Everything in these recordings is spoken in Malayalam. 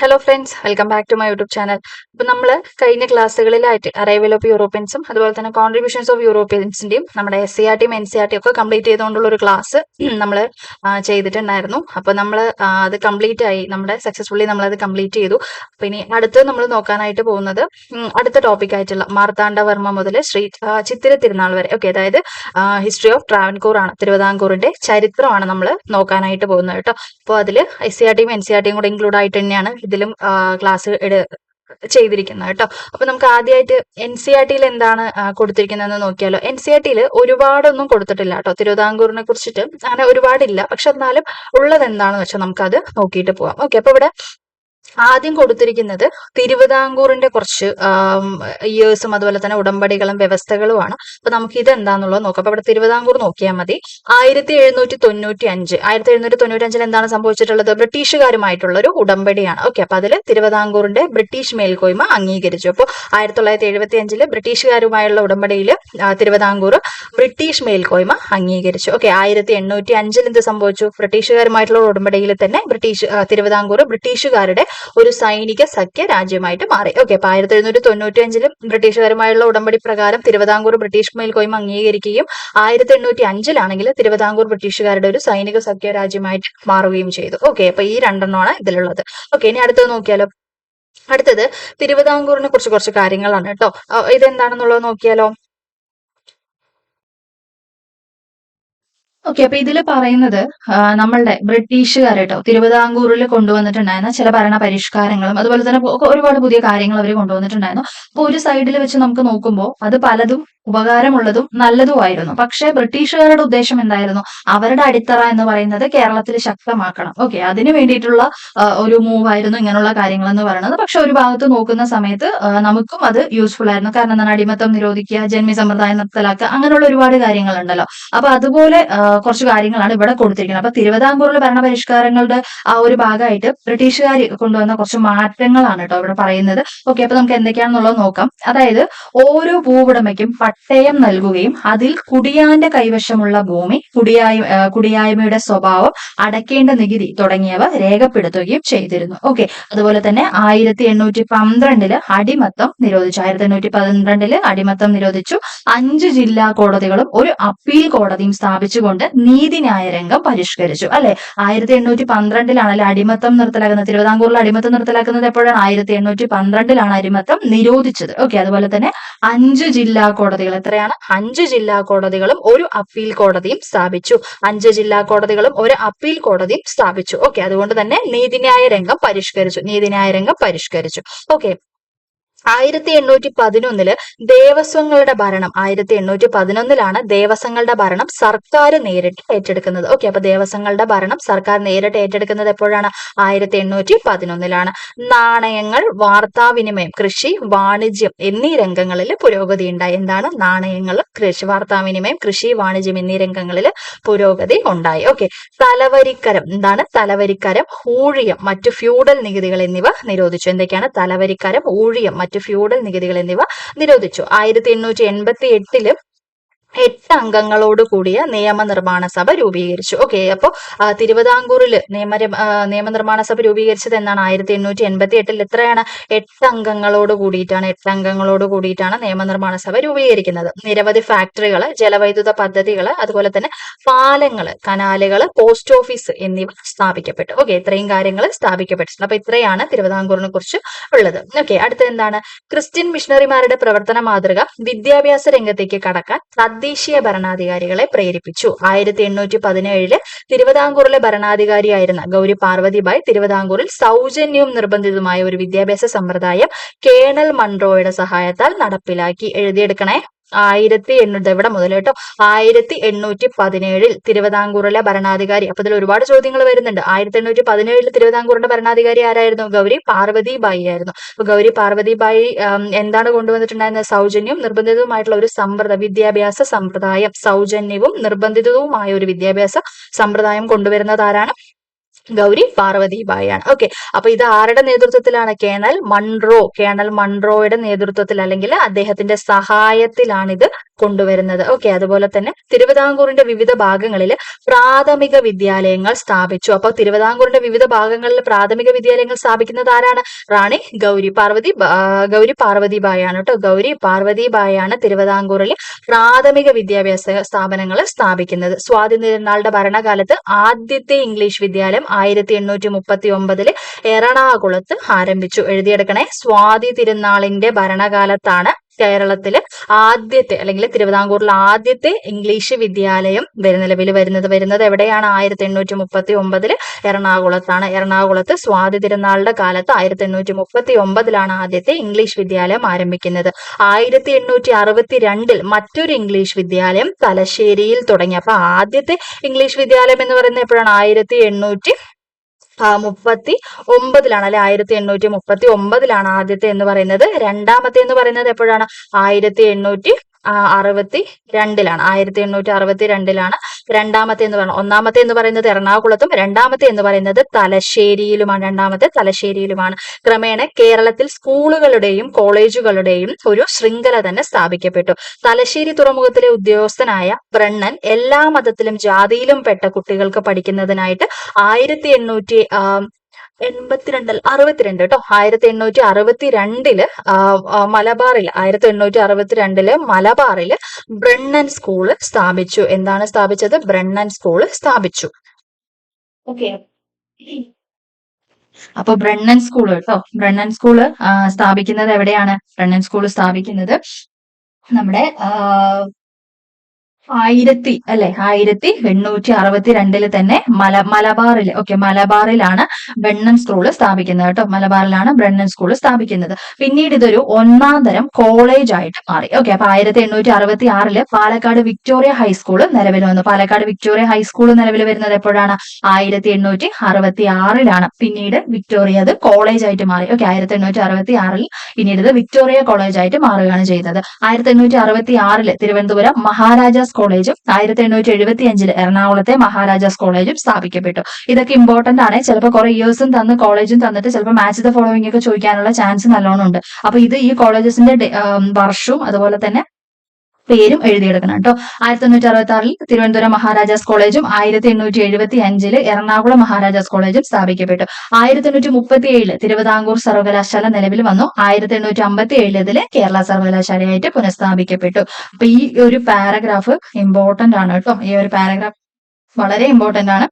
Hello friends, welcome back to my YouTube channel. ഇപ്പൊ നമ്മൾ കഴിഞ്ഞ ക്ലാസ്സുകളിലായിട്ട് അറൈവൽ ഓഫ് യൂറോപ്യൻസും അതുപോലെ തന്നെ കോൺട്രിബ്യൂഷൻസ് ഓഫ് യൂറോപ്യൻസിന്റെയും നമ്മുടെ SCERTയും NCERTയും ഒക്കെ കംപ്ലീറ്റ് ചെയ്തുകൊണ്ടുള്ള ഒരു ക്ലാസ് നമ്മൾ ചെയ്തിട്ടുണ്ടായിരുന്നു. അപ്പൊ നമ്മൾ അത് കംപ്ലീറ്റ് ആയി, നമ്മുടെ സക്സസ്ഫുള്ളി നമ്മൾ അത് കംപ്ലീറ്റ് ചെയ്തു. അപ്പൊ ഇനി അടുത്ത് നമ്മൾ നോക്കാനായിട്ട് പോകുന്നത് അടുത്ത ടോപ്പിക് ആയിട്ടുള്ള മാർത്താണ്ഡവർമ്മ മുതൽ ശ്രീ ചിത്തിര തിരുനാൾ വരെ. ഓക്കെ, അതായത് ഹിസ്റ്ററി ഓഫ് ട്രാവൻകൂർ ആണ്, തിരുവിതാംകൂറിന്റെ ചരിത്രമാണ് നമ്മൾ നോക്കാനായിട്ട് പോകുന്നത് കേട്ടോ. അപ്പോൾ അതിൽ SCERTയും NCERTയും കൂടെ ഇൻക്ലൂഡ് ആയിട്ട് തന്നെയാണ് ഇതിലും ക്ലാസ് ചെയ്തിരിക്കുന്നത് കേട്ടോ. അപ്പൊ നമുക്ക് ആദ്യമായിട്ട് NCERTയിൽ എന്താണ് കൊടുത്തിരിക്കുന്നതെന്ന് നോക്കിയാലോ. NCERTയിൽ ഒരുപാടൊന്നും കൊടുത്തിട്ടില്ല കേട്ടോ, തിരുവിതാംകൂറിനെ കുറിച്ചിട്ട് അങ്ങനെ ഒരുപാടില്ല. പക്ഷെ എന്നാലും ഉള്ളത് എന്താണെന്ന് വെച്ചാൽ നമുക്ക് അത് നോക്കിയിട്ട് പോവാം. ഓക്കെ, അപ്പൊ ഇവിടെ ആദ്യം കൊടുത്തിരിക്കുന്നത് തിരുവിതാംകൂറിന്റെ കുറച്ച് ഇയേഴ്സും അതുപോലെ തന്നെ ഉടമ്പടികളും വ്യവസ്ഥകളുമാണ്. അപ്പൊ നമുക്ക് ഇത് എന്താണെന്നുള്ളത് നോക്കാം. അപ്പൊ ഇവിടെ തിരുവിതാംകൂർ നോക്കിയാൽ മതി. 1795 എന്താണ് സംഭവിച്ചിട്ടുള്ളത്? ബ്രിട്ടീഷുകാരുമായിട്ടുള്ള ഒരു ഉടമ്പടിയാണ്. ഓക്കെ, അപ്പൊ അതിൽ തിരുവിതാംകൂറിന്റെ ബ്രിട്ടീഷ് മേൽക്കോയ്മ അംഗീകരിച്ചു. അപ്പോൾ 1975 ബ്രിട്ടീഷുകാരുമായുള്ള ഉടമ്പടിയിൽ തിരുവിതാംകൂർ ബ്രിട്ടീഷ് മേൽക്കോയ്മ അംഗീകരിച്ചു. ഓക്കെ, 1805 എന്ത് സംഭവിച്ചു? ബ്രിട്ടീഷുകാരുമായിട്ടുള്ള ഉടമ്പടിയിൽ തന്നെ തിരുവിതാംകൂർ ബ്രിട്ടീഷുകാരുടെ ഒരു സൈനിക സഖ്യ രാജ്യമായിട്ട് മാറി. ഓക്കെ, അപ്പൊ 1795 ബ്രിട്ടീഷുകാരുമായുള്ള ഉടമ്പടി പ്രകാരം തിരുവിതാംകൂർ ബ്രിട്ടീഷ് മേൽക്കോയ്മ അംഗീകരിക്കുകയും 1805 തിരുവിതാംകൂർ ബ്രിട്ടീഷുകാരുടെ ഒരു സൈനിക സഖ്യ രാജ്യമായിട്ട് മാറുകയും ചെയ്തു. ഓക്കെ, അപ്പൊ ഈ രണ്ടെണ്ണമാണ് ഇതിലുള്ളത്. ഓക്കെ, ഇനി അടുത്തത് നോക്കിയാലോ. അടുത്തത് തിരുവിതാംകൂറിനെ കുറിച്ച് കുറച്ച് കാര്യങ്ങളാണ് കേട്ടോ. ഇതെന്താണെന്നുള്ളത് നോക്കിയാലോ. ഓക്കെ, അപ്പൊ ഇതിൽ പറയുന്നത് നമ്മളുടെ ബ്രിട്ടീഷുകാർ കേട്ടോ തിരുവിതാംകൂറിൽ കൊണ്ടുവന്നിട്ടുണ്ടായിരുന്ന ചില ഭരണ പരിഷ്കാരങ്ങളും അതുപോലെ തന്നെ ഒരുപാട് പുതിയ കാര്യങ്ങൾ അവർ കൊണ്ടുവന്നിട്ടുണ്ടായിരുന്നു. അപ്പൊ ഒരു സൈഡിൽ വെച്ച് നമുക്ക് നോക്കുമ്പോൾ അത് പലതും ഉപകാരമുള്ളതും നല്ലതുമായിരുന്നു. പക്ഷെ ബ്രിട്ടീഷുകാരുടെ ഉദ്ദേശം എന്തായിരുന്നു? അവരുടെ അടിത്തറ എന്ന് പറയുന്നത് കേരളത്തിൽ ശക്തമാക്കണം. ഓക്കെ, അതിന് വേണ്ടിയിട്ടുള്ള ഒരു മൂവ് ആയിരുന്നു ഇങ്ങനെയുള്ള കാര്യങ്ങൾ എന്ന് പറയുന്നത്. പക്ഷെ ഒരു ഭാഗത്ത് നോക്കുന്ന സമയത്ത് നമുക്കും അത് യൂസ്ഫുൾ ആയിരുന്നു. കാരണം എന്താണ്? അടിമത്തം നിരോധിക്കുക, ജന്മി സമ്പ്രദായം നിർത്തലാക്കുക, അങ്ങനെയുള്ള ഒരുപാട് കാര്യങ്ങളുണ്ടല്ലോ. അപ്പൊ അതുപോലെ കുറച്ച് കാര്യങ്ങളാണ് ഇവിടെ കൊടുത്തിരിക്കുന്നത്. അപ്പൊ തിരുവിതാംകൂറിലെ ഭരണപരിഷ്കാരങ്ങളുടെ ആ ഒരു ഭാഗമായിട്ട് ബ്രിട്ടീഷുകാർ കൊണ്ടുവന്ന കുറച്ച് മാറ്റങ്ങളാണ് കേട്ടോ ഇവിടെ പറയുന്നത്. ഓക്കെ, അപ്പൊ നമുക്ക് എന്തൊക്കെയാണെന്നുള്ളത് നോക്കാം. അതായത് ഓരോ ഭൂവുടമയ്ക്കും പട്ടയം നൽകുകയും അതിൽ കുടിയാന്റെ കൈവശമുള്ള ഭൂമി, കുടിയായ്മയുടെ സ്വഭാവം, അടയ്ക്കേണ്ട നികുതി തുടങ്ങിയവ രേഖപ്പെടുത്തുകയും ചെയ്തിരുന്നു. ഓക്കെ, അതുപോലെ തന്നെ 1812 അടിമത്തം നിരോധിച്ചു. 1812 അടിമത്തം നിരോധിച്ചു. 5 ജില്ലാ കോടതികളും ഒരു അപ്പീൽ കോടതിയും സ്ഥാപിച്ചുകൊണ്ട് നീതിന്യായ രംഗം പരിഷ്കരിച്ചു. അല്ലെ, 1812 അടിമത്തം നിർത്തലാക്കുന്നത്. തിരുവിതാംകൂറിൽ അടിമത്തം നിർത്തലാക്കുന്നത് എപ്പോഴാണ്? 1812 അടിമത്തം നിരോധിച്ചത്. ഓക്കെ, അതുപോലെ തന്നെ 5 ജില്ലാ കോടതികൾ, എത്രയാണ്? 5 ജില്ലാ കോടതികളും ഒരു അപ്പീൽ കോടതിയും സ്ഥാപിച്ചു. 5 ജില്ലാ കോടതികളും ഒരു അപ്പീൽ കോടതിയും സ്ഥാപിച്ചു. ഓക്കെ, അതുകൊണ്ട് തന്നെ നീതിന്യായ രംഗം പരിഷ്കരിച്ചു. ഓക്കെ, 1811 ദേവസ്വങ്ങളുടെ ഭരണം, 1811 ദേവസ്വങ്ങളുടെ ഭരണം സർക്കാർ നേരിട്ട് ഏറ്റെടുക്കുന്നത്. ഓക്കെ, അപ്പൊ ദേവസ്വങ്ങളുടെ ഭരണം സർക്കാർ നേരിട്ട് ഏറ്റെടുക്കുന്നത് എപ്പോഴാണ്? 1811. നാണയങ്ങൾ, വാർത്താവിനിമയം, കൃഷി, വാണിജ്യം എന്നീ രംഗങ്ങളിൽ പുരോഗതി ഉണ്ടായി. എന്താണ്? നാണയങ്ങൾ, കൃഷി, വാർത്താവിനിമയം, കൃഷി, വാണിജ്യം എന്നീ രംഗങ്ങളിൽ പുരോഗതി ഉണ്ടായി. ഓക്കെ, തലവരിക്കരം, എന്താണ്? തലവരിക്കരം, ഊഴിയം, മറ്റു ഫ്യൂഡൽ നികുതികൾ എന്നിവ നിരോധിച്ചു. എന്തൊക്കെയാണ്? തലവരിക്കരം, ഊഴിയം, മറ്റു ഫ്യൂഡൽ നികുതികൾ എന്നിവ നിരോധിച്ചു. 1888 8 അംഗങ്ങളോട് കൂടിയ നിയമനിർമ്മാണ സഭ രൂപീകരിച്ചു. ഓക്കെ, അപ്പൊ തിരുവിതാംകൂറിൽ നിയമനിർമ്മാണ സഭ രൂപീകരിച്ചത് എന്നാണ്? 1888 എത്രയാണ്? 8 അംഗങ്ങളോട് കൂടിയിട്ടാണ് നിയമനിർമ്മാണ സഭ രൂപീകരിക്കുന്നത്. നിരവധി ഫാക്ടറികൾ, ജലവൈദ്യുത പദ്ധതികൾ, അതുപോലെ തന്നെ പാലങ്ങൾ, കനാലുകൾ, പോസ്റ്റ് ഓഫീസ് എന്നിവ സ്ഥാപിക്കപ്പെട്ടു. ഓക്കെ, ഇത്രയും കാര്യങ്ങൾ സ്ഥാപിക്കപ്പെട്ടിട്ടുണ്ട്. അപ്പൊ ഇത്രയാണ് തിരുവിതാംകൂറിനെ കുറിച്ച് ഉള്ളത്. ഓക്കെ, അടുത്ത എന്താണ്? ക്രിസ്ത്യൻ മിഷണറിമാരുടെ പ്രവർത്തന മാതൃക വിദ്യാഭ്യാസ രംഗത്തേക്ക് കടക്കാൻ തദ്ദേശീയ ഭരണാധികാരികളെ പ്രേരിപ്പിച്ചു. 1817 തിരുവിതാംകൂറിലെ ഭരണാധികാരിയായിരുന്ന ഗൗരി പാർവതിബായി തിരുവിതാംകൂറിൽ സൗജന്യവും നിർബന്ധിതവുമായ ഒരു വിദ്യാഭ്യാസ സമ്പ്രദായം കേണൽ മൺട്രോയുടെ സഹായത്താൽ നടപ്പിലാക്കി. എഴുതിയെടുക്കണേ. 1800 ഇവിടെ മുതൽ കേട്ടോ. 1817 തിരുവിതാംകൂറിലെ ഭരണാധികാരി. അപ്പൊ ഇതിൽ ഒരുപാട് ചോദ്യങ്ങൾ വരുന്നുണ്ട്. 1817 തിരുവിതാംകൂറിന്റെ ഭരണാധികാരി ആരായിരുന്നു? ഗൗരി പാർവതിബായി ആയിരുന്നു. അപ്പൊ ഗൗരി പാർവതിബായി എന്താണ് കൊണ്ടുവന്നിട്ടുണ്ടായിരുന്നത്? സൗജന്യവും നിർബന്ധിതവുമായിട്ടുള്ള ഒരു വിദ്യാഭ്യാസ സമ്പ്രദായം. സൗജന്യവും നിർബന്ധിതവുമായ ഒരു വിദ്യാഭ്യാസ സമ്പ്രദായം കൊണ്ടുവരുന്നത് ആരാണ്? ഗൗരി പാർവതിബായിയാണ്. ഓക്കെ, അപ്പൊ ഇത് ആരുടെ നേതൃത്വത്തിലാണ്? കേണൽ മൺറോയുടെ നേതൃത്വത്തിൽ അല്ലെങ്കിൽ അദ്ദേഹത്തിന്റെ സഹായത്തിലാണ് ഇത് കൊണ്ടുവരുന്നത്. ഓക്കെ, അതുപോലെ തന്നെ തിരുവിതാംകൂറിന്റെ വിവിധ ഭാഗങ്ങളിൽ പ്രാഥമിക വിദ്യാലയങ്ങൾ സ്ഥാപിച്ചു. അപ്പൊ തിരുവിതാംകൂറിന്റെ വിവിധ ഭാഗങ്ങളിൽ പ്രാഥമിക വിദ്യാലയങ്ങൾ സ്ഥാപിക്കുന്നത് ആരാണ്? റാണി ഗൗരി പാർവതിബായിയാണ് കേട്ടോ. ഗൗരി പാർവതിബായിയാണ് തിരുവിതാംകൂറിൽ പ്രാഥമിക വിദ്യാഭ്യാസ സ്ഥാപനങ്ങൾ സ്ഥാപിക്കുന്നത്. സ്വാതി തിരുനാളുടെ ഭരണകാലത്ത് ആദ്യത്തെ ഇംഗ്ലീഷ് വിദ്യാലയം 1839 എറണാകുളത്ത് ആരംഭിച്ചു. എഴുതിയെടുക്കണേ. സ്വാതി തിരുനാളിന്റെ ഭരണകാലത്താണ് കേരളത്തില് ആദ്യത്തെ അല്ലെങ്കിൽ തിരുവിതാംകൂറിൽ ആദ്യത്തെ ഇംഗ്ലീഷ് വിദ്യാലയം നിലവിൽ വരുന്നത് എവിടെയാണ്? 1839 എറണാകുളത്താണ്. എറണാകുളത്ത് സ്വാതി തിരുനാളിന്റെ കാലത്ത് 1839 ആദ്യത്തെ ഇംഗ്ലീഷ് വിദ്യാലയം ആരംഭിക്കുന്നത്. 1862 മറ്റൊരു ഇംഗ്ലീഷ് വിദ്യാലയം തലശ്ശേരിയിൽ തുടങ്ങി. അപ്പൊ ആദ്യത്തെ ഇംഗ്ലീഷ് വിദ്യാലയം എന്ന് പറയുന്നത് എപ്പോഴാണ്? 1839 അല്ലെ? 1839 ആദ്യത്തെ എന്ന് പറയുന്നത്. രണ്ടാമത്തെ എന്ന് പറയുന്നത് എപ്പോഴാണ്? 1862 രണ്ടാമത്തെ എന്ന് പറയുന്നത്. ഒന്നാമത്തെ എന്ന് പറയുന്നത് എറണാകുളത്തും രണ്ടാമത്തെ എന്ന് പറയുന്നത് തലശ്ശേരിയിലുമാണ്. ക്രമേണ കേരളത്തിൽ സ്കൂളുകളുടെയും കോളേജുകളുടെയും ഒരു ശൃംഖല തന്നെ സ്ഥാപിക്കപ്പെട്ടു. തലശ്ശേരി തുറമുഖത്തിലെ ഉദ്യോഗസ്ഥനായ ബ്രണ്ണൻ എല്ലാ മതത്തിലും ജാതിയിലും പെട്ട കുട്ടികൾക്ക് പഠിക്കുന്നതിനായിട്ട് 1862 കേട്ടോ. 1862 മലബാറില് ബ്രണ്ണൻ സ്കൂള് സ്ഥാപിച്ചു. എന്താണ് സ്ഥാപിച്ചത്? ബ്രണ്ണൻ സ്കൂള് സ്ഥാപിച്ചു. ഓക്കെ, അപ്പൊ ബ്രണ്ണൻ സ്കൂള് കേട്ടോ. ബ്രണ്ണൻ സ്കൂള് സ്ഥാപിക്കുന്നത് എവിടെയാണ്? ബ്രണ്ണൻ സ്കൂള് സ്ഥാപിക്കുന്നത് നമ്മുടെ 1862 തന്നെ മലബാറില്. ഓക്കെ, മലബാറിലാണ് ബ്രണ്ണൻ സ്കൂള് സ്ഥാപിക്കുന്നത് കേട്ടോ. മലബാറിലാണ് ബ്രണ്ണൻ സ്കൂള് സ്ഥാപിക്കുന്നത്. പിന്നീട് ഇതൊരു ഒന്നാം തരം കോളേജ് ആയിട്ട് മാറി. ഓക്കെ, അപ്പൊ 1866 പാലക്കാട് വിക്ടോറിയ ഹൈസ്കൂള് നിലവിൽ വന്നു. പാലക്കാട് വിക്ടോറിയ ഹൈസ്കൂള് നിലവിൽ വരുന്നത് എപ്പോഴാണ്? 1866 പിന്നീട് വിക്ടോറിയ അത് കോളേജ് ആയിട്ട് മാറി. ഓക്കെ, 1866 പിന്നീട് ഇത് വിക്ടോറിയ കോളേജ് ആയിട്ട് മാറുകയാണ് ചെയ്തത്. 1866 തിരുവനന്തപുരം മഹാരാജാസ് കോളേജും 1875 എറണാകുളത്തെ മഹാരാജാസ് കോളേജും സ്ഥാപിക്കപ്പെട്ടു. ഇതൊക്കെ ഇമ്പോർട്ടന്റ് ആണ്. ചിലപ്പോൾ കുറെ ഇയേഴ്സും തന്ന് കോളേജും തന്നിട്ട് ചിലപ്പോൾ മാച്ച് ദ ഫോളോവിംഗ് ഒക്കെ ചോദിക്കാനുള്ള ചാൻസ് നല്ലോണം ഉണ്ട്. അപ്പൊ ഇത് ഈ കോളേജസിന്റെ വർഷവും അതുപോലെ തന്നെ പേരും എഴുതിയെടുക്കണം കേട്ടോ. 1866 തിരുവനന്തപുരം മഹാരാജാസ് കോളേജും 1875 എറണാകുളം മഹാരാജാസ് കോളേജും സ്ഥാപിക്കപ്പെട്ടു. 1837 തിരുവിതാംകൂർ സർവകലാശാല നിലവിൽ വന്നു. 1857 ഇതില് കേരള സർവകലാശാലയായിട്ട് പുനഃസ്ഥാപിക്കപ്പെട്ടു. അപ്പൊ ഈ ഒരു പാരഗ്രാഫ് ഇമ്പോർട്ടന്റ് ആണ് കേട്ടോ. ഈ ഒരു പാരഗ്രാഫ് വളരെ ഇമ്പോർട്ടന്റ് ആണ്.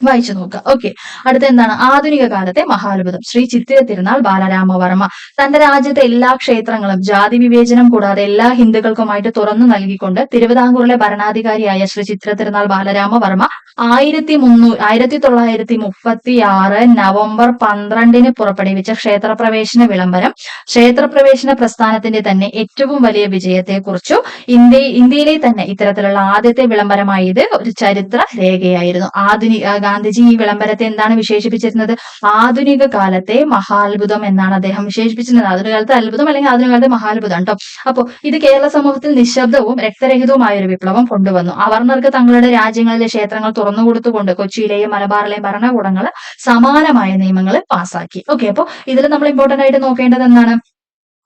വായിച്ചു നോക്കുക. ഓക്കെ, അടുത്ത എന്താണ്? ആധുനിക കാലത്തെ മഹാത്ഭുതം. ശ്രീ ചിത്തിര തിരുനാൾ ബാലരാമവർമ്മ തന്റെ രാജ്യത്തെ എല്ലാ ക്ഷേത്രങ്ങളും ജാതി വിവേചനം കൂടാതെ എല്ലാ ഹിന്ദുക്കൾക്കുമായിട്ട് തുറന്നു നൽകിക്കൊണ്ട് തിരുവിതാംകൂറിലെ ഭരണാധികാരിയായ ശ്രീ ചിത്തിര തിരുനാൾ ബാലരാമവർമ്മ 1936 നവംബർ 12 പുറപ്പെടുവിച്ച ക്ഷേത്രപ്രവേശന വിളംബരം ക്ഷേത്രപ്രവേശന പ്രസ്ഥാനത്തിന്റെ തന്നെ ഏറ്റവും വലിയ വിജയത്തെക്കുറിച്ചു. ഇന്ത്യയിലെ തന്നെ ഇത്തരത്തിലുള്ള ആദ്യത്തെ വിളംബരമായി ഇത് ഒരു ചരിത്ര രേഖയായിരുന്നു. ഗാന്ധിജി ഈ വിളംബരത്തെ എന്താണ് വിശേഷിപ്പിച്ചിരുന്നത്? ആധുനിക കാലത്തെ മഹാത്ഭുതം എന്നാണ് അദ്ദേഹം വിശേഷിപ്പിച്ചിരുന്നത്. ആധുനിക കാലത്തെ അത്ഭുതം അല്ലെങ്കിൽ ആധുനിക കാലത്തെ മഹാത്ഭുതം കേട്ടോ. അപ്പൊ ഇത് കേരള സമൂഹത്തിൽ നിശബ്ദവും രക്തരഹിതവുമായ ഒരു വിപ്ലവം കൊണ്ടുവന്നു. അവർണർക്ക് തങ്ങളുടെ രാജ്യങ്ങളിലെ ക്ഷേത്രങ്ങൾ തുറന്നുകൊടുത്തുകൊണ്ട് കൊച്ചിയിലെയും മലബാറിലെയും ഭരണകൂടങ്ങൾ സമാനമായ നിയമങ്ങൾ പാസാക്കി. ഓക്കെ, അപ്പൊ ഇതിൽ നമ്മൾ ഇമ്പോർട്ടന്റ് ആയിട്ട് നോക്കേണ്ടത് എന്താണ്?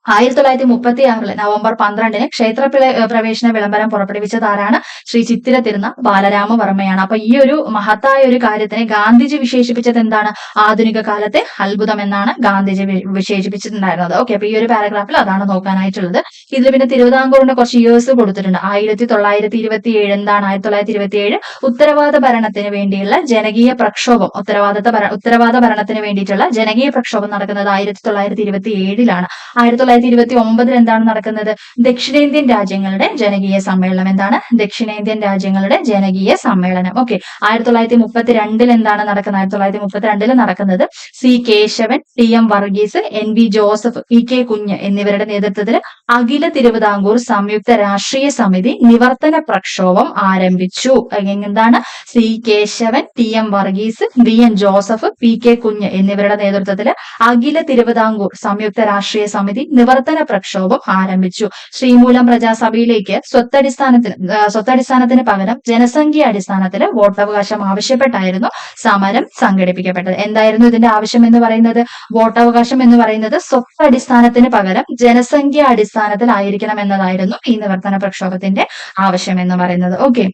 1936 നവംബർ 12 ക്ഷേത്ര പ്രവേശന വിളംബരം പുറപ്പെടുവിച്ചത് ആരാണ്? ശ്രീ ചിത്തിര തിരുനാൾ ബാലരാമവർമ്മയാണ്. അപ്പൊ ഈ ഒരു മഹത്തായ ഒരു കാര്യത്തിനെ ഗാന്ധിജി വിശേഷിപ്പിച്ചത് എന്താണ്? ആധുനിക കാലത്തെ അത്ഭുതം എന്നാണ് ഗാന്ധിജി വിശേഷിപ്പിച്ചിട്ടുണ്ടായിരുന്നത്. ഓക്കെ, അപ്പൊ ഈ ഒരു പാരഗ്രാഫിൽ അതാണ് നോക്കാനായിട്ടുള്ളത്. ഇതിൽ പിന്നെ തിരുവിതാംകൂറിന്റെ കുറച്ച് ഇയേഴ്സ് കൊടുത്തിട്ടുണ്ട്. 1927 എന്താണ്? 1927 ഉത്തരവാദ ഭരണത്തിന് വേണ്ടിയുള്ള ജനകീയ പ്രക്ഷോഭം. ഉത്തരവാദ ഭരണത്തിന് വേണ്ടിയിട്ടുള്ള ജനകീയ പ്രക്ഷോഭം നടക്കുന്നത് 1927 1929 എന്താണ് നടക്കുന്നത്? ദക്ഷിണേന്ത്യൻ രാജ്യങ്ങളുടെ ജനകീയ സമ്മേളനം. എന്താണ്? ദക്ഷിണേന്ത്യൻ രാജ്യങ്ങളുടെ ജനകീയ സമ്മേളനം. ഓക്കെ, 1932 എന്താണ് നടക്കുന്നത്? 1932 നടക്കുന്നത് C Kesavan, T M Varghese, N V Joseph, P K Kunju എന്നിവരുടെ നേതൃത്വത്തിൽ അഖില തിരുവിതാംകൂർ സംയുക്ത രാഷ്ട്രീയ സമിതി നിവർത്തന പ്രക്ഷോഭം ആരംഭിച്ചു. എന്താണ്? C Kesavan, T M Varghese, V N Joseph, P K Kunju എന്നിവരുടെ നേതൃത്വത്തിൽ അഖില തിരുവിതാംകൂർ സംയുക്ത രാഷ്ട്രീയ സമിതി നിവർത്തന പ്രക്ഷോഭം ആരംഭിച്ചു. ശ്രീമൂലം പ്രജാസഭയിലേക്ക് സ്വത്തടിസ്ഥാനത്തിന് പകരം ജനസംഖ്യ അടിസ്ഥാനത്തിൽ വോട്ടവകാശം ആവശ്യപ്പെട്ടായിരുന്നു സമരം സംഘടിപ്പിക്കപ്പെട്ടത്. എന്തായിരുന്നു ഇതിന്റെ ആവശ്യം എന്ന് പറയുന്നത്? വോട്ടവകാശം എന്ന് പറയുന്നത് സ്വത്തടിസ്ഥാനത്തിന് പകരം ജനസംഖ്യ അടിസ്ഥാനത്തിലായിരിക്കണം എന്നതായിരുന്നു ഈ നിവർത്തന പ്രക്ഷോഭത്തിന്റെ ആവശ്യം എന്ന് പറയുന്നത്. ഓക്കെ,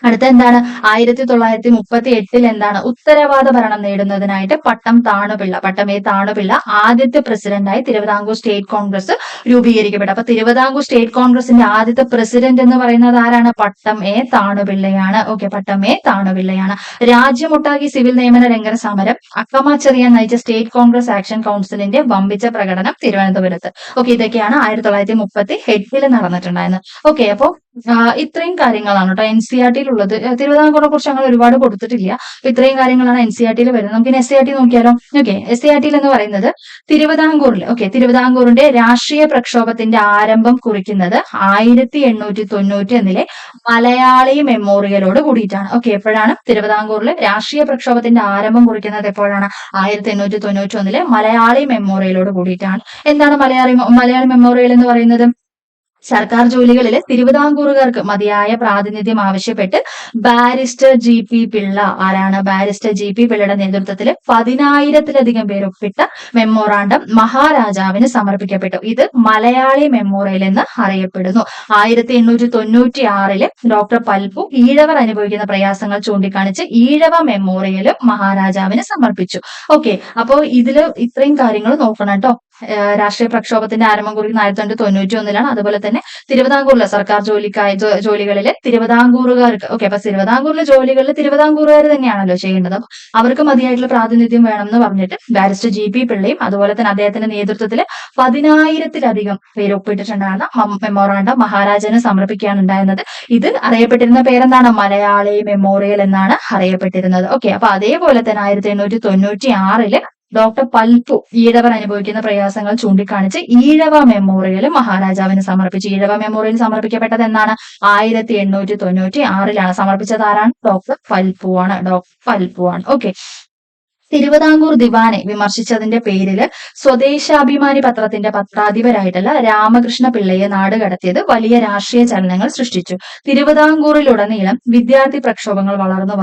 അടുത്ത എന്താണ്? 1938 എന്താണ്? ഉത്തരവാദ ഭരണം നേടുന്നതിനായിട്ട് പട്ടം എ താണുപിള്ള ആദ്യത്തെ പ്രസിഡന്റായി തിരുവിതാംകൂർ സ്റ്റേറ്റ് കോൺഗ്രസ് രൂപീകരിക്കപ്പെട്ടു. അപ്പൊ തിരുവിതാംകൂർ സ്റ്റേറ്റ് കോൺഗ്രസിന്റെ ആദ്യത്തെ പ്രസിഡന്റ് എന്ന് പറയുന്നത് ആരാണ്? പട്ടം എ താണുപിള്ളയാണ്. ഓക്കെ, പട്ടം എ താണുപിള്ളയാണ്. രാജ്യമൊട്ടാകെ സിവിൽ നിയമന രംഗ സമരം അക്കമ്മ ചെറിയാൻ നയിച്ച സ്റ്റേറ്റ് കോൺഗ്രസ് ആക്ഷൻ കൗൺസിലിന്റെ വമ്പിച്ച പ്രകടനം തിരുവനന്തപുരത്ത്. ഓക്കെ, ഇതൊക്കെയാണ് 1938 നടന്നിട്ടുണ്ടായിരുന്നത്. ഓക്കെ, അപ്പൊ ഇത്രയും കാര്യങ്ങളാണ് കേട്ടോ NCERT ഉള്ളത്. തിരുവിതാംകൂറിനെ കുറിച്ച് അങ്ങനെ ഒരുപാട് കൊടുത്തിട്ടില്ല. അപ്പൊ ഇത്രയും കാര്യങ്ങളാണ് NCERT വരുന്നത്. നമുക്ക് SCERT നോക്കിയാലോ? ഓക്കെ, SCERT എന്ന് പറയുന്നത് തിരുവിതാംകൂറിന്റെ രാഷ്ട്രീയ പ്രക്ഷോഭത്തിന്റെ ആരംഭം കുറിക്കുന്നത് 1891 മലയാളി മെമ്മോറിയലോട് കൂടിയിട്ടാണ്. ഓക്കെ, എപ്പോഴാണ് തിരുവിതാംകൂറിൽ രാഷ്ട്രീയ പ്രക്ഷോഭത്തിന്റെ ആരംഭം കുറിക്കുന്നത്? എപ്പോഴാണ്? 1891 മലയാളി മെമ്മോറിയലോട് കൂടിയിട്ടാണ്. എന്താണ് മലയാളി മെമ്മോറിയൽ എന്ന് പറയുന്നത്? സർക്കാർ ജോലികളിൽ തിരുവിതാംകൂറുകാർക്ക് മതിയായ പ്രാതിനിധ്യം ആവശ്യപ്പെട്ട് ബാരിസ്റ്റർ GP പിള്ള, ആരാണ്? ബാരിസ്റ്റർ GP പിള്ളയുടെ നേതൃത്വത്തിൽ 10,000-ലധികം പേർ ഒപ്പിട്ട മെമ്മോറാണ്ടം മഹാരാജാവിന് സമർപ്പിക്കപ്പെട്ടു. ഇത് മലയാളി മെമ്മോറിയൽ എന്ന് അറിയപ്പെടുന്നു. 1896 ഡോക്ടർ പൽപു ഈഴവർ അനുഭവിക്കുന്ന പ്രയാസങ്ങൾ ചൂണ്ടിക്കാണിച്ച് ഈഴവ മെമ്മോറിയലും മഹാരാജാവിന് സമർപ്പിച്ചു. ഓക്കെ, അപ്പോ ഇതില് ഇത്രയും കാര്യങ്ങൾ നോക്കണം കേട്ടോ. രാഷ്ട്രീയ പ്രക്ഷോഭത്തിന്റെ ആരംഭം കുറിക്കുന്ന 1991 അതുപോലെ തന്നെ തിരുവിതാംകൂറിലെ സർക്കാർ ജോലികളിൽ തിരുവിതാംകൂറുകാർക്ക്, ഓക്കെ, അപ്പൊ തിരുവിതാംകൂറിലെ ജോലികളിൽ തിരുവിതാംകൂറുകാർ തന്നെയാണല്ലോ ചെയ്യേണ്ടത്. അപ്പൊ അവർക്ക് മതിയായിട്ടുള്ള പ്രാതിനിധ്യം വേണം എന്ന് പറഞ്ഞിട്ട് ബാരിസ്റ്റർ GP പിള്ളയും അതുപോലെ തന്നെ അദ്ദേഹത്തിന്റെ നേതൃത്വത്തിൽ 10,000-ലധികം പേര് ഒപ്പിട്ടിട്ടുണ്ടായിരുന്ന മെമ്മോറാണ്ടം മഹാരാജാവിന് സമർപ്പിക്കുകയാണ് ഉണ്ടായിരുന്നത്. ഇത് അറിയപ്പെട്ടിരുന്ന പേരെന്താണ്? മലയാളി മെമ്മോറിയൽ എന്നാണ് അറിയപ്പെട്ടിരുന്നത്. ഓക്കെ, അപ്പൊ അതേപോലെ തന്നെ 1896 ഡോക്ടർ പൽപു ഈഴവർ അനുഭവിക്കുന്ന പ്രയാസങ്ങൾ ചൂണ്ടിക്കാണിച്ച് ഈഴവ മെമ്മോറിയൽ മഹാരാജാവിന് സമർപ്പിച്ചു. ഈഴവ മെമ്മോറിയൽ സമർപ്പിക്കപ്പെട്ടത് എന്നാണ്? 1896 സമർപ്പിച്ചത് ആരാണ്? ഡോക്ടർ പൽപുവാണ്. ഓക്കെ, തിരുവിതാംകൂർ ദിവാനെ വിമർശിച്ചതിന്റെ പേരിൽ സ്വദേശാഭിമാനി പത്രത്തിന്റെ പത്രാധിപരായിട്ടുള്ള രാമകൃഷ്ണ പിള്ളയെ നാട് കടത്തിയത് വലിയ രാഷ്ട്രീയ ചലനങ്ങൾ സൃഷ്ടിച്ചു. തിരുവിതാംകൂറിലുടനീളം വിദ്യാർത്ഥി പ്രക്ഷോഭങ്ങൾ വളർന്നു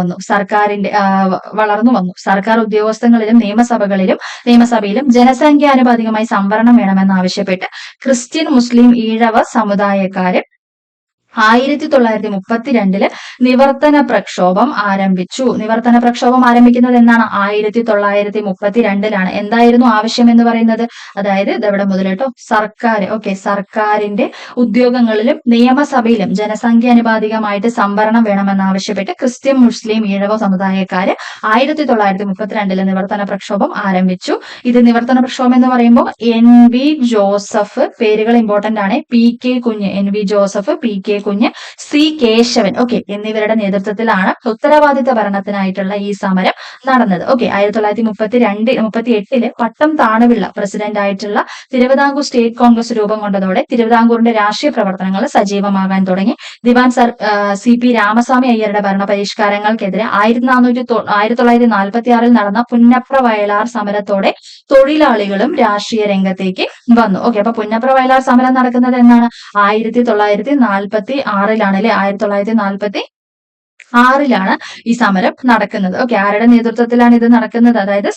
വന്നു. സർക്കാർ ഉദ്യോഗസ്ഥങ്ങളിലും നിയമസഭയിലും ജനസംഖ്യാനുപാതികമായി സംവരണം വേണമെന്നാവശ്യപ്പെട്ട് ക്രിസ്ത്യൻ, മുസ്ലിം, ഈഴവ സമുദായക്കാര് 1932 നിവർത്തന പ്രക്ഷോഭം ആരംഭിച്ചു. നിവർത്തന പ്രക്ഷോഭം ആരംഭിക്കുന്നത് എന്നാണ്? 1932 എന്തായിരുന്നു ആവശ്യം എന്ന് പറയുന്നത്? അതായത് ഇതെവിടെ മുതൽ കേട്ടോ? സർക്കാരിന്റെ ഉദ്യോഗങ്ങളിലും നിയമസഭയിലും ജനസംഖ്യാനുപാതികമായിട്ട് സംവരണം വേണമെന്നാവശ്യപ്പെട്ട് ക്രിസ്ത്യൻ, മുസ്ലിം, ഈഴവ സമുദായക്കാര് 1932 നിവർത്തന പ്രക്ഷോഭം ആരംഭിച്ചു. ഇത് നിവർത്തന പ്രക്ഷോഭം എന്ന് പറയുമ്പോൾ NV ജോസഫ്, പേരുകൾ ഇമ്പോർട്ടന്റ് ആണ്, PK കുഞ്ഞ്, NV ജോസഫ്, PK കുഞ്ഞ്, C കേശവൻ, ഓക്കെ, എന്നിവരുടെ നേതൃത്വത്തിലാണ് ഉത്തരവാദിത്ത ഭരണത്തിനായിട്ടുള്ള ഈ സമരം നടന്നത്. ഓക്കെ, 1938 പട്ടം താണുപിള്ള പ്രസിഡന്റ് ആയിട്ടുള്ള തിരുവിതാംകൂർ സ്റ്റേറ്റ് കോൺഗ്രസ് രൂപം കൊണ്ടതോടെ തിരുവിതാംകൂറിന്റെ രാഷ്ട്രീയ പ്രവർത്തനങ്ങൾ സജീവമാകാൻ തുടങ്ങി. ദിവാൻ CP രാമസ്വാമി അയ്യരുടെ ഭരണപരിഷ്കാരങ്ങൾക്കെതിരെ 1946 നടന്ന പുന്നപ്ര വയലാർ സമരത്തോടെ തൊഴിലാളികളും രാഷ്ട്രീയ രംഗത്തേക്ക് വന്നു. ഓക്കെ, അപ്പൊ പുന്നപ്ര വയലാർ സമരം നടക്കുന്നത് എന്നാണ്? 1946 അല്ലെ? 1946 ഈ സമരം നടക്കുന്നത്. ഓക്കെ, ആരുടെ നേതൃത്വത്തിലാണ് ഇത് നടക്കുന്നത്? അതായത്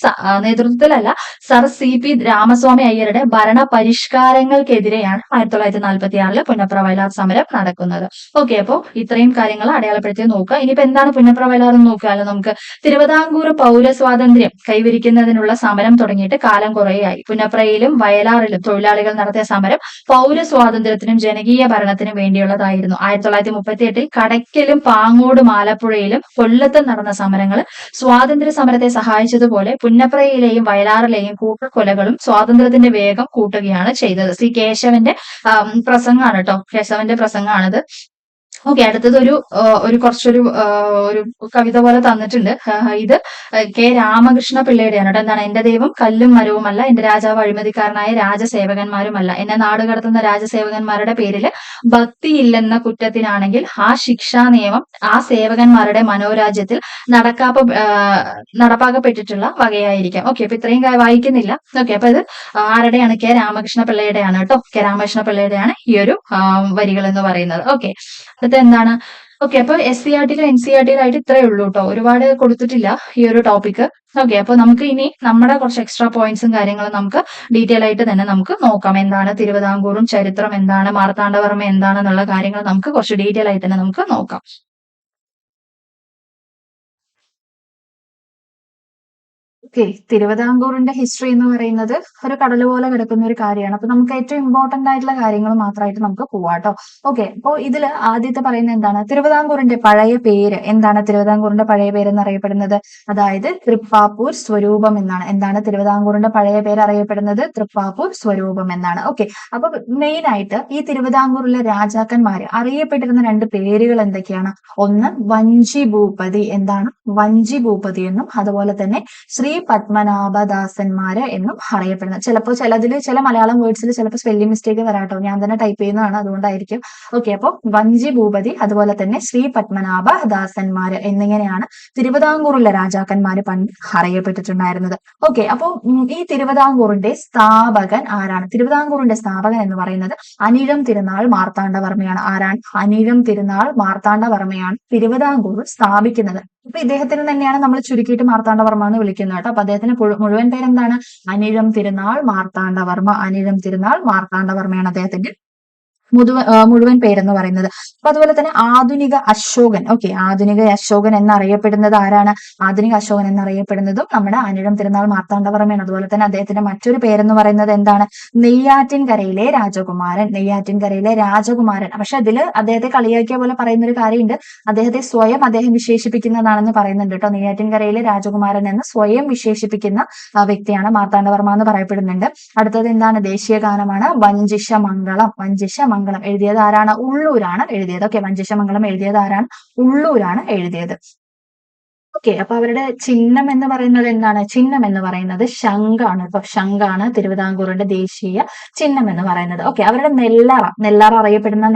നേതൃത്വത്തിലല്ല, സർ CP രാമസ്വാമി അയ്യരുടെ ഭരണ പരിഷ്കാരങ്ങൾക്കെതിരെയാണ് 1946 പുന്നപ്ര വയലാർ സമരം നടക്കുന്നത്. ഓക്കെ, അപ്പോ ഇത്രയും കാര്യങ്ങൾ അടയാളപ്പെടുത്തി നോക്കുക. ഇനിയിപ്പോ എന്താണ് പുന്നപ്ര വയലാർ എന്ന് നോക്കിയാലോ നമുക്ക്. തിരുവിതാംകൂർ പൗരസ്വാതന്ത്ര്യം കൈവരിക്കുന്നതിനുള്ള സമരം തുടങ്ങിയിട്ട് കാലം കുറേയായി. പുന്നപ്രയിലും വയലാറിലും തൊഴിലാളികൾ നടത്തിയ സമരം പൗരസ്വാതന്ത്ര്യത്തിനും ജനകീയ ഭരണത്തിനും വേണ്ടിയുള്ളതായിരുന്നു. 1938 കടയ്ക്കലും പാങ്ങോട് ആലപ്പുഴയിലും കൊല്ലത്തും നടന്ന സമരങ്ങൾ സ്വാതന്ത്ര്യ സമരത്തെ സഹായിച്ചതുപോലെ പുന്നപ്രയിലെയും വയലാറിലെയും കൂട്ടക്കൊലകളും സ്വാതന്ത്ര്യത്തിന്റെ വേഗം കൂട്ടുകയാണ് ചെയ്തത്. കേശവന്റെ പ്രസംഗമാണ് കേട്ടോ, കേശവന്റെ പ്രസംഗമാണിത്. ഓക്കെ, അടുത്തത് ഒരു കുറച്ചൊരു ഒരു കവിത പോലെ തന്നിട്ടുണ്ട്. ഇത് കെ രാമകൃഷ്ണ പിള്ളയുടെയാണ് കേട്ടോ. എന്താണ്? എന്റെ ദൈവം കല്ലും മരവുമല്ല, എന്റെ രാജാവ് അഴിമതിക്കാരനായ രാജസേവകന്മാരുമല്ല, എന്നെ നാട് കടത്തുന്ന രാജസേവകന്മാരുടെ പേരിൽ ഭക്തിയില്ലെന്ന കുറ്റത്തിനാണെങ്കിൽ ആ ശിക്ഷാ നിയമം ആ സേവകന്മാരുടെ മനോരാജ്യത്തിൽ നടപ്പാക്കപ്പെട്ടിട്ടുള്ള വകയായിരിക്കാം. ഓക്കെ, അപ്പൊ ഇത്രയും വായിക്കുന്നില്ല. ഓക്കെ, അപ്പൊ ഇത് ആരുടെയാണ്? കെ രാമകൃഷ്ണ പിള്ളയുടെയാണ് കേട്ടോ. കെ രാമകൃഷ്ണ പിള്ളയുടെയാണ് ഈ ഒരു വരികൾ എന്ന് പറയുന്നത്. ഓക്കെ, അടുത്ത എന്താണ്? ഓക്കെ, അപ്പൊ SCERT-യിലും NCERT-യിലായിട്ട് ഇത്രയേ ഉള്ളൂ കേട്ടോ. ഒരുപാട് കൊടുത്തിട്ടില്ല ഈ ഒരു ടോപ്പിക്. ഓക്കെ, അപ്പൊ നമുക്ക് ഇനി നമ്മുടെ കുറച്ച് എക്സ്ട്രാ പോയിന്റ്സും കാര്യങ്ങളും നമുക്ക് ഡീറ്റെയിൽ ആയിട്ട് തന്നെ നമുക്ക് നോക്കാം. എന്താണ് തിരുവിതാംകൂറും ചരിത്രം എന്താണ്, മാർത്താണ്ഡവർമ്മ എന്താണെന്നുള്ള കാര്യങ്ങൾ നമുക്ക് കുറച്ച് ഡീറ്റെയിൽ ആയിട്ട് തന്നെ നമുക്ക് നോക്കാം. ഓക്കെ, തിരുവിതാംകൂറിന്റെ ഹിസ്റ്ററി എന്ന് പറയുന്നത് ഒരു കടൽ പോലെ കിടക്കുന്ന ഒരു കാര്യമാണ്. അപ്പൊ നമുക്ക് ഏറ്റവും ഇമ്പോർട്ടന്റ് ആയിട്ടുള്ള കാര്യങ്ങൾ മാത്രമായിട്ട് നമുക്ക് പോവാട്ടോ. ഓക്കെ, അപ്പോൾ ഇതില് ആദ്യത്തെ പറയുന്നത് എന്താണ്? തിരുവിതാംകൂറിന്റെ പഴയ പേര് എന്താണ്? തിരുവിതാംകൂറിന്റെ പഴയ പേര് എന്നറിയപ്പെടുന്നത് അതായത് തൃപ്പാപ്പൂർ സ്വരൂപം എന്നാണ്. എന്താണ് തിരുവിതാംകൂറിന്റെ പഴയ പേര് അറിയപ്പെടുന്നത്? തൃപ്പാപ്പൂർ സ്വരൂപം എന്നാണ്. ഓക്കെ, അപ്പൊ മെയിൻ ആയിട്ട് ഈ തിരുവിതാംകൂറിലെ രാജാക്കന്മാര് അറിയപ്പെട്ടിരുന്ന രണ്ട് പേരുകൾ എന്തൊക്കെയാണ്? ഒന്ന് വഞ്ചി ഭൂപതി. എന്താണ്? വഞ്ചി ഭൂപതി എന്നും അതുപോലെ തന്നെ ശ്രീ പത്മനാഭദാസന്മാര് എന്നും അറിയപ്പെടുന്നത്. ചിലപ്പോൾ ചില മലയാളം വേർഡ്സിൽ ചിലപ്പോൾ സ്പെല്ലിംഗ് മിസ്റ്റേക്ക് വരാട്ടോ. ഞാൻ തന്നെ ടൈപ്പ് ചെയ്യുന്നതാണ്, അതുകൊണ്ടായിരിക്കും. ഓക്കെ, അപ്പോൾ വഞ്ചി ഭൂപതി അതുപോലെ തന്നെ ശ്രീ പത്മനാഭദാസന്മാര് എന്നിങ്ങനെയാണ് തിരുവിതാംകൂറിലെ രാജാക്കന്മാര് പണ്ട് അറിയപ്പെട്ടിട്ടുണ്ടായിരുന്നത്. ഓക്കെ, അപ്പോൾ ഈ തിരുവിതാംകൂറിന്റെ സ്ഥാപകൻ ആരാണ്? തിരുവിതാംകൂറിന്റെ സ്ഥാപകൻ എന്ന് പറയുന്നത് അനിഴം തിരുനാൾ മാർത്താണ്ഡവർമ്മയാണ്. ആരാണ്? അനിഴം തിരുനാൾ മാർത്താണ്ഡവർമ്മയാണ് തിരുവിതാംകൂർ സ്ഥാപിക്കുന്നത്. അപ്പൊ ഇദ്ദേഹത്തിന് തന്നെയാണ് നമ്മൾ ചുരുക്കിയിട്ട് മാർത്താണ്ഡവർമ്മ എന്ന് വിളിക്കുന്നത് കേട്ടോ. അപ്പൊ അദ്ദേഹത്തിന് മുഴുവൻ പേരെന്താണ്? അനിഴം തിരുനാൾ മാർത്താണ്ഡവർമ്മ. അനിഴം തിരുനാൾ മാർത്താണ്ഡവർമ്മയാണ് അദ്ദേഹത്തിന്റെ മുഴുവൻ പേരെന്ന് പറയുന്നത്. അപ്പൊ അതുപോലെ തന്നെ ആധുനിക അശോകൻ. ഓക്കെ, ആധുനിക അശോകൻ എന്നറിയപ്പെടുന്നത് ആരാണ്? ആധുനിക അശോകൻ എന്നറിയപ്പെടുന്നതും നമ്മുടെ അനിഴം തിരുനാൾ മാർത്താണ്ഡവർമ്മയാണ്. അതുപോലെ തന്നെ അദ്ദേഹത്തിന്റെ മറ്റൊരു പേരെന്ന് പറയുന്നത് എന്താണ്? നെയ്യാറ്റിൻകരയിലെ രാജകുമാരൻ. നെയ്യാറ്റിൻകരയിലെ രാജകുമാരൻ. പക്ഷെ അതില് അദ്ദേഹത്തെ കളിയാക്കിയ പോലെ പറയുന്ന ഒരു കാര്യമുണ്ട്. അദ്ദേഹത്തെ സ്വയം അദ്ദേഹം വിശേഷിപ്പിക്കുന്നതാണെന്ന് പറയുന്നുണ്ട് കേട്ടോ. നെയ്യാറ്റിൻകരയിലെ രാജകുമാരൻ എന്ന് സ്വയം വിശേഷിപ്പിക്കുന്ന വ്യക്തിയാണ് മാർത്താണ്ഡവർമ്മ എന്ന് പറയപ്പെടുന്നുണ്ട്. അടുത്തത് എന്താണ്? ദേശീയ ഗാനമാണ് വഞ്ചിഷമംഗളം. വഞ്ചിഷമംഗളം എഴുതിയത് ആരാണ്? ഉള്ളൂരാണ് എഴുതിയത്. ഓക്കെ, വഞ്ചിഷമംഗളം എഴുതിയത് ആരാണ്? ഉള്ളൂരാണ് എഴുതിയത്. ഓക്കെ, അപ്പൊ അവരുടെ ചിഹ്നം എന്ന് പറയുന്നത് എന്താണ്? ചിഹ്നം എന്ന് പറയുന്നത് ശംഖാണ് കേട്ടോ. ശംഖാണ് തിരുവിതാംകൂറിന്റെ ദേശീയ ചിഹ്നം എന്ന് പറയുന്നത്. ഓക്കെ, അവരുടെ നെല്ലാറ അറിയപ്പെടുന്ന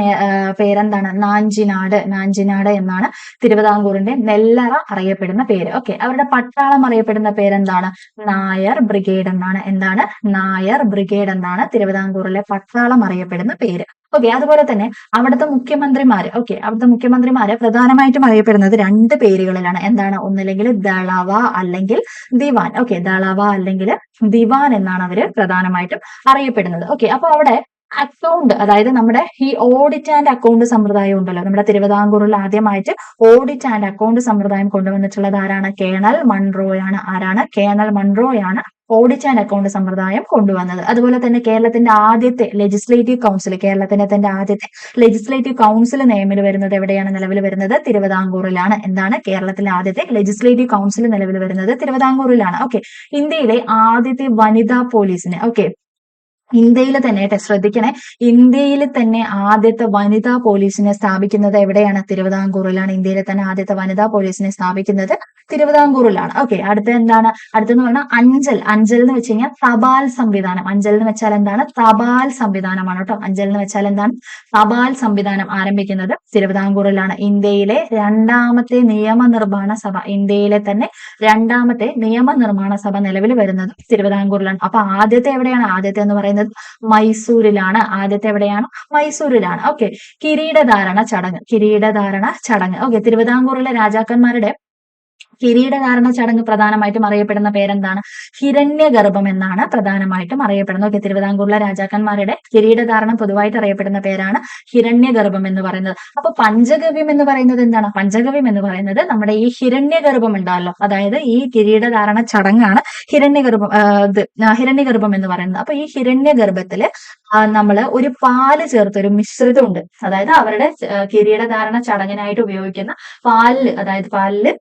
പേരെന്താണ്? നാഞ്ചിനാട്. നാഞ്ചിനാട് എന്നാണ് തിരുവിതാംകൂറിന്റെ നെല്ലറ അറിയപ്പെടുന്ന പേര്. ഓക്കെ, അവരുടെ പട്ടാളം അറിയപ്പെടുന്ന പേരെന്താണ്? നായർ ബ്രിഗേഡ് എന്നാണ്. എന്താണ്? നായർ ബ്രിഗേഡ് എന്നാണ് തിരുവിതാംകൂറിലെ പട്ടാളം അറിയപ്പെടുന്ന പേര്. ഓക്കെ, അതുപോലെ തന്നെ അവിടുത്തെ മുഖ്യമന്ത്രിമാര്. ഓക്കെ, അവിടുത്തെ മുഖ്യമന്ത്രിമാര് പ്രധാനമായിട്ടും അറിയപ്പെടുന്നത് രണ്ട് പേരുകളിലാണ്. എന്താണ്? ഒന്നില്ലെങ്കിൽ ദളവ അല്ലെങ്കിൽ ദിവാൻ. ഓക്കെ, ദളവ അല്ലെങ്കിൽ ദിവാൻ എന്നാണ് അവര് പ്രധാനമായിട്ടും അറിയപ്പെടുന്നത്. ഓക്കെ, അപ്പൊ അവിടെ അക്കൗണ്ട്, അതായത് നമ്മുടെ ഈ ഓഡിറ്റ് ആൻഡ് അക്കൗണ്ട് സമ്പ്രദായം ഉണ്ടല്ലോ, നമ്മുടെ തിരുവിതാംകൂറിൽ ആദ്യമായിട്ട് ഓഡിറ്റ് ആൻഡ് അക്കൗണ്ട് സമ്പ്രദായം കൊണ്ടുവന്നിട്ടുള്ളത് ആരാണ്? കേണൽ മൺറോയാണ്. ആരാണ്? കേണൽ മൺറോയാണ് ഓഡിറ്റ് ആൻഡ് അക്കൗണ്ട് സമ്പ്രദായം കൊണ്ടുവന്നത്. അതുപോലെ തന്നെ കേരളത്തിന്റെ ആദ്യത്തെ ലെജിസ്ലേറ്റീവ് കൗൺസിൽ, കേരളത്തിന്റെ ആദ്യത്തെ ലെജിസ്ലേറ്റീവ് കൗൺസിൽ നിലവിൽ വരുന്നത് എവിടെയാണ്? നിലവിൽ വരുന്നത് തിരുവിതാംകൂറിലാണ്. എന്താണ്? കേരളത്തിലെ ആദ്യത്തെ ലെജിസ്ലേറ്റീവ് കൗൺസിൽ നിലവിൽ വരുന്നത് തിരുവിതാംകൂറിലാണ്. ഓക്കെ, ഇന്ത്യയിലെ ആദ്യത്തെ വനിതാ പോലീസിനെ, ഓക്കെ, ഇന്ത്യയിൽ തന്നെ ശ്രദ്ധിക്കണേ, ഇന്ത്യയിൽ തന്നെ ആദ്യത്തെ വനിതാ പോലീസിനെ സ്ഥാപിക്കുന്നത് എവിടെയാണ്? തിരുവിതാംകൂറിലാണ്. ഇന്ത്യയിലെ തന്നെ ആദ്യത്തെ വനിതാ പോലീസിനെ സ്ഥാപിക്കുന്നത് തിരുവിതാംകൂറിലാണ്. ഓക്കെ, അടുത്ത എന്താണ്? അടുത്തെന്ന് പറഞ്ഞാൽ അഞ്ചൽ. അഞ്ചൽ എന്ന് വെച്ച് കഴിഞ്ഞാൽ തപാൽ സംവിധാനം. അഞ്ചൽ എന്ന് വെച്ചാൽ എന്താണ്? തപാൽ സംവിധാനമാണ് കേട്ടോ. അഞ്ചൽ എന്ന് വെച്ചാൽ എന്താണ്? തപാൽ സംവിധാനം ആരംഭിക്കുന്നത് തിരുവിതാംകൂറിലാണ്. ഇന്ത്യയിലെ രണ്ടാമത്തെ നിയമനിർമ്മാണ സഭ, ഇന്ത്യയിലെ തന്നെ രണ്ടാമത്തെ നിയമനിർമ്മാണ സഭ നിലവിൽ വരുന്നത് തിരുവിതാംകൂറിലാണ്. അപ്പൊ ആദ്യത്തെ എവിടെയാണ്? ആദ്യത്തെ എന്ന് പറയുന്നത് മൈസൂരിലാണ്. ആദ്യത്തെ എവിടെയാണ്? മൈസൂരിലാണ്. ഓക്കെ, കിരീടധാരണ ചടങ്ങ്. കിരീടധാരണ ചടങ്ങ്. ഓക്കെ, തിരുവിതാംകൂറിലെ രാജാക്കന്മാരുടെ കിരീടധാരണ ചടങ്ങ് പ്രധാനമായിട്ടും അറിയപ്പെടുന്ന പേരെന്താണ്? ഹിരണ്യഗർഭം എന്നാണ് പ്രധാനമായിട്ടും അറിയപ്പെടുന്നത്. ഓക്കെ, തിരുവിതാംകൂറിലെ രാജാക്കന്മാരുടെ കിരീടധാരണം പൊതുവായിട്ട് അറിയപ്പെടുന്ന പേരാണ് ഹിരണ്യഗർഭം എന്ന് പറയുന്നത്. അപ്പൊ പഞ്ചഗവ്യം എന്ന് പറയുന്നത് എന്താണ്? പഞ്ചഗവ്യം എന്ന് പറയുന്നത് നമ്മുടെ ഈ ഹിരണ്യഗർഭം ഉണ്ടാവല്ലോ, അതായത് ഈ കിരീടധാരണ ചടങ്ങാണ് ഹിരണ്യഗർഭം എന്ന് പറയുന്നത്. അപ്പൊ ഈ ഹിരണ്യഗർഭത്തില് നമ്മള് ഒരു പാല് ചേർത്തൊരു മിശ്രിതമുണ്ട്. അതായത് അവരുടെ കിരീടധാരണ ചടങ്ങിനായിട്ട് ഉപയോഗിക്കുന്ന പാലില്, അതായത് പാലില്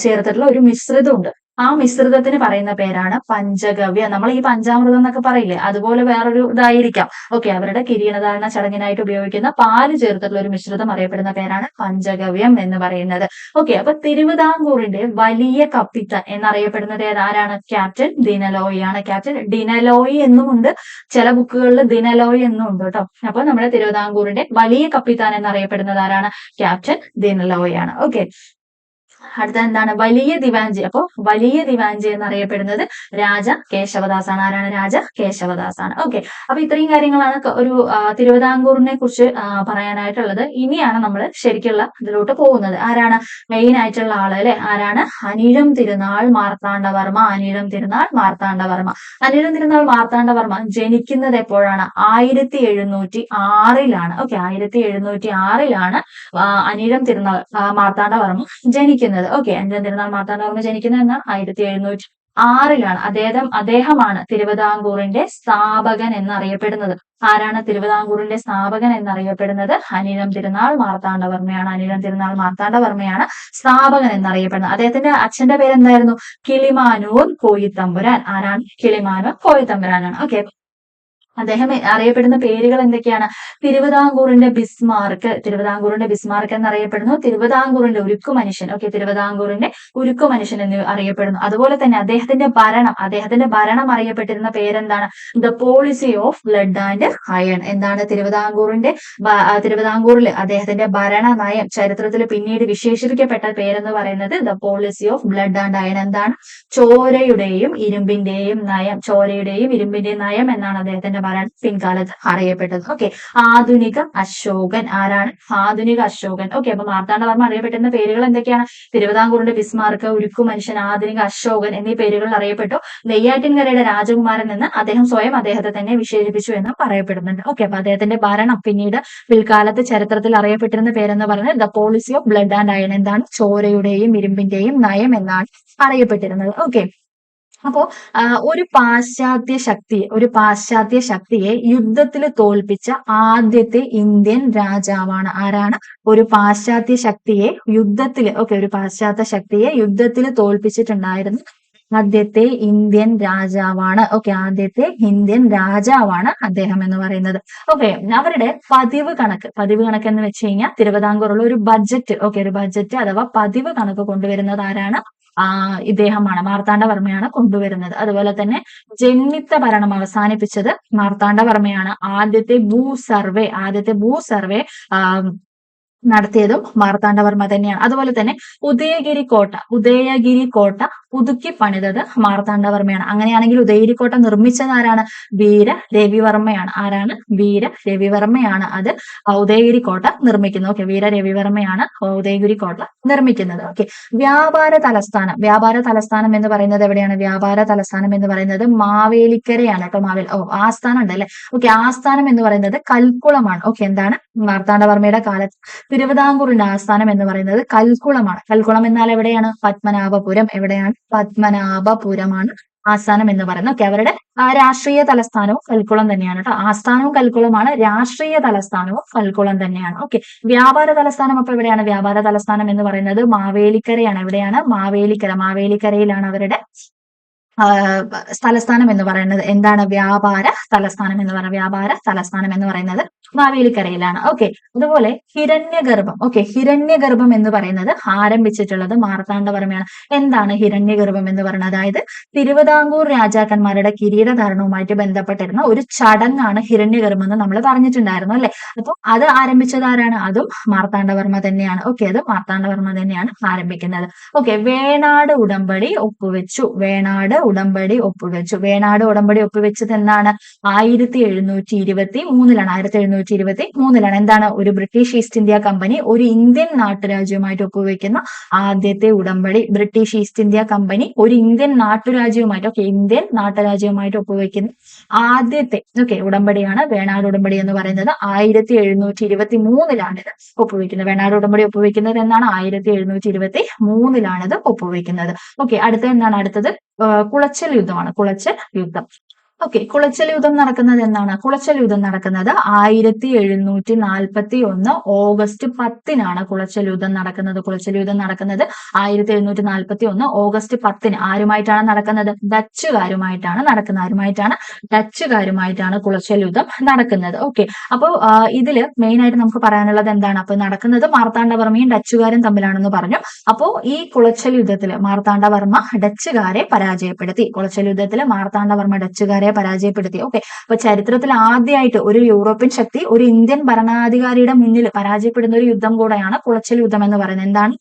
ചേർത്തിട്ടുള്ള ഒരു മിശ്രിതമുണ്ട്. ആ മിശ്രിതത്തിന് പറയുന്ന പേരാണ് പഞ്ചഗവ്യം. നമ്മൾ ഈ പഞ്ചാമൃതം എന്നൊക്കെ പറയില്ലേ, അതുപോലെ വേറൊരു ഇതായിരിക്കാം. ഓക്കെ, അവരുടെ കിരീടധാരണ ചടങ്ങിനായിട്ട് ഉപയോഗിക്കുന്ന പാല് ചേർത്തിട്ടുള്ള ഒരു മിശ്രിതം അറിയപ്പെടുന്ന പേരാണ് പഞ്ചഗവ്യം എന്ന് പറയുന്നത്. ഓക്കെ, അപ്പൊ തിരുവിതാംകൂറിന്റെ വലിയ കപ്പിത്താൻ എന്നറിയപ്പെടുന്നത് ആരാണ്? ക്യാപ്റ്റൻ ദിനലോയി ആണ്. ക്യാപ്റ്റൻ ഡിനലോയി എന്നുമുണ്ട്, ചില ബുക്കുകളിൽ ദിനലോയി എന്നും ഉണ്ട് കേട്ടോ. അപ്പൊ നമ്മുടെ തിരുവിതാംകൂറിന്റെ വലിയ കപ്പിത്താൻ എന്നറിയപ്പെടുന്നത് ആരാണ്? ക്യാപ്റ്റൻ ദിനലോയി ആണ്. ഓക്കെ, അടുത്ത എന്താണ്? വലിയ ദിവാഞ്ചി. അപ്പൊ വലിയ ദിവാഞ്ചി എന്നറിയപ്പെടുന്നത് രാജ കേശവദാസ് ആണ്. ആരാണ്? രാജ കേശവദാസ് ആണ്. ഓക്കെ, അപ്പൊ ഇത്രയും കാര്യങ്ങളാണ് ഒരു തിരുവിതാംകൂറിനെ കുറിച്ച് പറയാനായിട്ടുള്ളത്. ഇനിയാണ് നമ്മൾ ശരിക്കുള്ള ഇതിലോട്ട് പോകുന്നത്. ആരാണ് മെയിൻ ആയിട്ടുള്ള ആള് അല്ലെ? ആരാണ്? അനിഴം തിരുനാൾ മാർത്താണ്ഡവർമ്മ. അനിഴം തിരുനാൾ മാർത്താണ്ഡവർമ്മ. അനിഴം തിരുനാൾ മാർത്താണ്ഡവർമ്മ ജനിക്കുന്നത് എപ്പോഴാണ്? 1706 ഓക്കെ, 1706 അനിഴം തിരുനാൾ മാർത്താണ്ഡവർമ്മ ജനിക്കുന്നത്. ഓക്കെ, അനിഴം തിരുനാൾ മാർത്താണ്ഡവർമ്മ ജനിക്കുന്നത് എന്നാണ് 1706 അദ്ദേഹമാണ് തിരുവിതാംകൂറിന്റെ സ്ഥാപകൻ എന്നറിയപ്പെടുന്നത്. ആരാണ് തിരുവിതാംകൂറിന്റെ സ്ഥാപകൻ എന്നറിയപ്പെടുന്നത്? അനിഴം തിരുനാൾ മാർത്താണ്ഡവർമ്മയാണ്. അനിഴം തിരുനാൾ മാർത്താണ്ഡവർമ്മയാണ് സ്ഥാപകൻ എന്നറിയപ്പെടുന്നത്. അദ്ദേഹത്തിന്റെ അച്ഛന്റെ പേരെന്തായിരുന്നു? കിളിമാനൂർ കോയിത്തമ്പുരാൻ. ആരാണ്? കിളിമാനൂർ കോയിത്തമ്പുരാനാണ്. ഓക്കെ, അദ്ദേഹം അറിയപ്പെടുന്ന പേരുകൾ എന്തൊക്കെയാണ്? തിരുവിതാംകൂറിന്റെ ബിസ്മാർക്ക്. തിരുവിതാംകൂറിന്റെ ബിസ്മാർക്ക് എന്നറിയപ്പെടുന്നു. തിരുവിതാംകൂറിന്റെ ഉരുക്കു മനുഷ്യൻ. ഓക്കെ, തിരുവിതാംകൂറിന്റെ ഉരുക്കു മനുഷ്യൻ എന്ന് അറിയപ്പെടുന്നു. അതുപോലെ തന്നെ അദ്ദേഹത്തിന്റെ ഭരണം അറിയപ്പെട്ടിരുന്ന പേരെന്താണ്? The policy of blood and iron. എന്താണ്? തിരുവിതാംകൂറിൽ അദ്ദേഹത്തിന്റെ ഭരണ നയം ചരിത്രത്തിൽ പിന്നീട് വിശേഷിപ്പിക്കപ്പെട്ട പേരെന്ന് പറയുന്നത് the policy of blood and iron. എന്താണ്? ചോരയുടെയും ഇരുമ്പിന്റെയും നയം. ചോരയുടെയും ഇരുമ്പിന്റെയും നയം എന്നാണ് അദ്ദേഹത്തിന്റെ ഭരണം പിൻകാലത്ത് അറിയപ്പെട്ടത്. ഓക്കെ, ആധുനിക അശോകൻ. ആരാണ്? ആധുനിക അശോകൻ. ഓക്കെ, അപ്പൊ മാർത്താണ്ഡവർമ്മ അറിയപ്പെട്ടിരുന്ന പേരുകൾ എന്തൊക്കെയാണ്? തിരുവിതാംകൂറിന്റെ ബിസ്മാർക്ക്, ഉരുക്കു മനുഷ്യൻ, ആധുനിക അശോകൻ എന്നീ പേരുകൾ അറിയപ്പെട്ടു. നെയ്യാറ്റിൻകരയുടെ രാജകുമാരൻ എന്ന് അദ്ദേഹം സ്വയം അദ്ദേഹത്തെ തന്നെ വിശേഷിപ്പിച്ചു എന്ന് പറയപ്പെടുന്നുണ്ട്. ഓക്കെ, അപ്പൊ അദ്ദേഹത്തിന്റെ ഭരണം പിന്നീട് പിൽക്കാലത്ത് ചരിത്രത്തിൽ അറിയപ്പെട്ടിരുന്ന പേരെന്ന് പറയുന്നത് the policy of blood and iron. എന്താണ്? ചോരയുടെയും ഇരുമ്പിന്റെയും നയം എന്നാണ് അറിയപ്പെട്ടിരുന്നത്. ഓക്കെ, അപ്പോ ഒരു പാശ്ചാത്യ ശക്തിയെ യുദ്ധത്തിൽ തോൽപ്പിച്ച ആദ്യത്തെ ഇന്ത്യൻ രാജാവാണ്. ആരാണ്? ഒരു പാശ്ചാത്യ ശക്തിയെ യുദ്ധത്തിൽ തോൽപ്പിച്ചിട്ടുണ്ടായിരുന്നു ആദ്യത്തെ ഇന്ത്യൻ രാജാവാണ്. ഓക്കെ, ആദ്യത്തെ ഇന്ത്യൻ രാജാവാണ് അദ്ദേഹം എന്ന് പറയുന്നത്. ഓക്കെ, അവരുടെ പതിവ് കണക്ക് എന്ന് വെച്ച് കഴിഞ്ഞാൽ തിരുവിതാംകൂറുള്ള ഒരു ബഡ്ജറ്റ്. ഓക്കെ, ഒരു ബഡ്ജറ്റ് അഥവാ പതിവ് കണക്ക് കൊണ്ടുവരുന്നത് ആരാണ്? ഇദ്ദേഹമാണ്, മാർത്താണ്ഡവർമ്മയാണ് കൊണ്ടുവരുന്നത്. അതുപോലെ തന്നെ ജന്മിത്ത ഭരണം അവസാനിപ്പിച്ചത് മാർത്താണ്ഡവർമ്മയാണ്. ആദ്യത്തെ ഭൂ സർവേ നടത്തിയതും മാർത്താണ്ഡവർമ്മ തന്നെയാണ്. അതുപോലെ തന്നെ ഉദയഗിരി കോട്ട പുതുക്കി പണിതത് മാർത്താണ്ഡവർമ്മയാണ്. അങ്ങനെയാണെങ്കിൽ ഉദയഗിരി കോട്ട നിർമ്മിച്ചത് ആരാണ്? വീരരവിവർമ്മയാണ്. ആരാണ്? വീരരവിവർമ്മയാണ് അത് ഉദയഗിരി കോട്ട നിർമ്മിക്കുന്നത്. ഓക്കെ, വീരരവിവർമ്മയാണ് ഉദയഗിരി കോട്ട നിർമ്മിക്കുന്നത്. ഓക്കെ, വ്യാപാര തലസ്ഥാനം എന്ന് പറയുന്നത് എവിടെയാണ്? വ്യാപാര തലസ്ഥാനം എന്ന് പറയുന്നത് മാവേലിക്കരയാണ് കേട്ടോ. ആസ്ഥാനം ഉണ്ട് അല്ലെ? ഓക്കെ, ആസ്ഥാനം എന്ന് പറയുന്നത് കൽക്കുളമാണ്. ഓക്കെ, എന്താണ്? മാർത്താണ്ഡവർമ്മയുടെ കാലത്ത് തിരുവിതാംകൂറിന്റെ ആസ്ഥാനം എന്ന് പറയുന്നത് കൽക്കുളമാണ്. കൽക്കുളം എന്നാൽ എവിടെയാണ്? പത്മനാഭപുരം. എവിടെയാണ്? പത്മനാഭപുരമാണ് ആസ്ഥാനം എന്ന് പറയുന്നത്. ഓക്കെ, അവരുടെ രാഷ്ട്രീയ തലസ്ഥാനവും കൽക്കുളം തന്നെയാണ് കേട്ടോ. ആസ്ഥാനവും കൽക്കുളമാണ്, രാഷ്ട്രീയ തലസ്ഥാനവും കൽക്കുളം തന്നെയാണ്. ഓക്കെ, വ്യാപാര തലസ്ഥാനം അപ്പൊ എവിടെയാണ്? വ്യാപാര തലസ്ഥാനം എന്ന് പറയുന്നത് മാവേലിക്കരയാണ്. എവിടെയാണ്? മാവേലിക്കരയിലാണ് അവരുടെ തലസ്ഥാനം എന്ന് പറയുന്നത്. എന്താണ്? വ്യാപാര തലസ്ഥാനം എന്ന് പറയുന്നത് മാവേലിക്കരയിലാണ്. ഓക്കെ, അതുപോലെ ഹിരണ്യഗർഭം എന്ന് പറയുന്നത് ആരംഭിച്ചിട്ടുള്ളത് മാർത്താണ്ഡവർമ്മയാണ്. എന്താണ് ഹിരണ്യഗർഭം എന്ന് പറയുന്നത്? അതായത് തിരുവിതാംകൂർ രാജാക്കന്മാരുടെ കിരീടധാരണവുമായിട്ട് ബന്ധപ്പെട്ടിരുന്ന ഒരു ചടങ്ങാണ് ഹിരണ്യഗർഭം എന്ന് നമ്മൾ പറഞ്ഞിട്ടുണ്ടായിരുന്നു അല്ലെ? അപ്പൊ അത് ആരംഭിച്ചത് ആരാണ്? അതും മാർത്താണ്ഡവർമ്മ തന്നെയാണ്. ഓക്കെ, അത് മാർത്താണ്ഡവർമ്മ തന്നെയാണ് ആരംഭിക്കുന്നത്. ഓക്കെ, വേണാട് ഉടമ്പടി ഒപ്പുവെച്ചു. വേണാട് ഉടമ്പടി ഒപ്പുവെച്ചത് എന്നാണ്? 1723 എന്താണ്? ഒരു ബ്രിട്ടീഷ് ഈസ്റ്റ് ഇന്ത്യ കമ്പനി ഒരു ഇന്ത്യൻ നാട്ടുരാജ്യവുമായിട്ട് ഒപ്പുവെക്കുന്ന ആദ്യത്തെ ഉടമ്പടി. ബ്രിട്ടീഷ് ഈസ്റ്റ് ഇന്ത്യ കമ്പനി ഒരു ഇന്ത്യൻ നാട്ടുരാജ്യവുമായിട്ട് ഒപ്പുവെക്കുന്ന ആദ്യത്തെ ഉടമ്പടിയാണ് വേണാട് ഉടമ്പടി എന്ന് പറയുന്നത്. 1723 ഒപ്പുവെക്കുന്നത്. വേണാട് ഉടമ്പടി ഒപ്പുവെക്കുന്നത് എന്നാണ്? 1723 ഒപ്പുവെക്കുന്നത്. ഓക്കെ, അടുത്ത എന്താണ്? അടുത്തത് കുളച്ചൽ യുദ്ധമാണ്. കുളച്ചൽ യുദ്ധം ഓക്കെ, കുളച്ചൽ യുദ്ധം നടക്കുന്നത് എന്നാണ്? കുളച്ചൽ യുദ്ധം നടക്കുന്നത് 1741 ഓഗസ്റ്റ് 10-നാണ് കുളച്ചൽ യുദ്ധം നടക്കുന്നത്. കുളച്ചൽ യുദ്ധം നടക്കുന്നത് 1741 ഓഗസ്റ്റ് 10-ന്. ആരുമായിട്ടാണ് നടക്കുന്നത്? ഡച്ചുകാരുമായിട്ടാണ് നടക്കുന്നത്. ആരുമായിട്ടാണ്? ഡച്ചുകാരുമായിട്ടാണ് കുളച്ചൽ യുദ്ധം നടക്കുന്നത്. ഓക്കെ, അപ്പോൾ ഇതില് മെയിൻ ആയിട്ട് നമുക്ക് പറയാനുള്ളത് എന്താണ്? അപ്പൊ നടക്കുന്നത് മാർത്താണ്ഡവർമ്മയും ഡച്ചുകാരും തമ്മിലാണെന്ന് പറഞ്ഞു. അപ്പോ ഈ കുളച്ചൽ യുദ്ധത്തില് മാർത്താണ്ഡവർമ്മ ഡച്ചുകാരെ പരാജയപ്പെടുത്തി. കുളച്ചൽ യുദ്ധത്തില് മാർത്താണ്ഡവർമ്മ ഡച്ചുകാരെ പരാജയപ്പെടുത്തി. ഓക്കെ, അപ്പൊ ചരിത്രത്തിൽ ആദ്യമായിട്ട് ഒരു യൂറോപ്യൻ ശക്തി ഒരു ഇന്ത്യൻ ഭരണാധികാരിയുടെ മുന്നിൽ പരാജയപ്പെടുന്ന ഒരു യുദ്ധം കൂടെയാണ് കുളച്ചൽ യുദ്ധം എന്ന് പറയുന്നത്. എന്താണ്?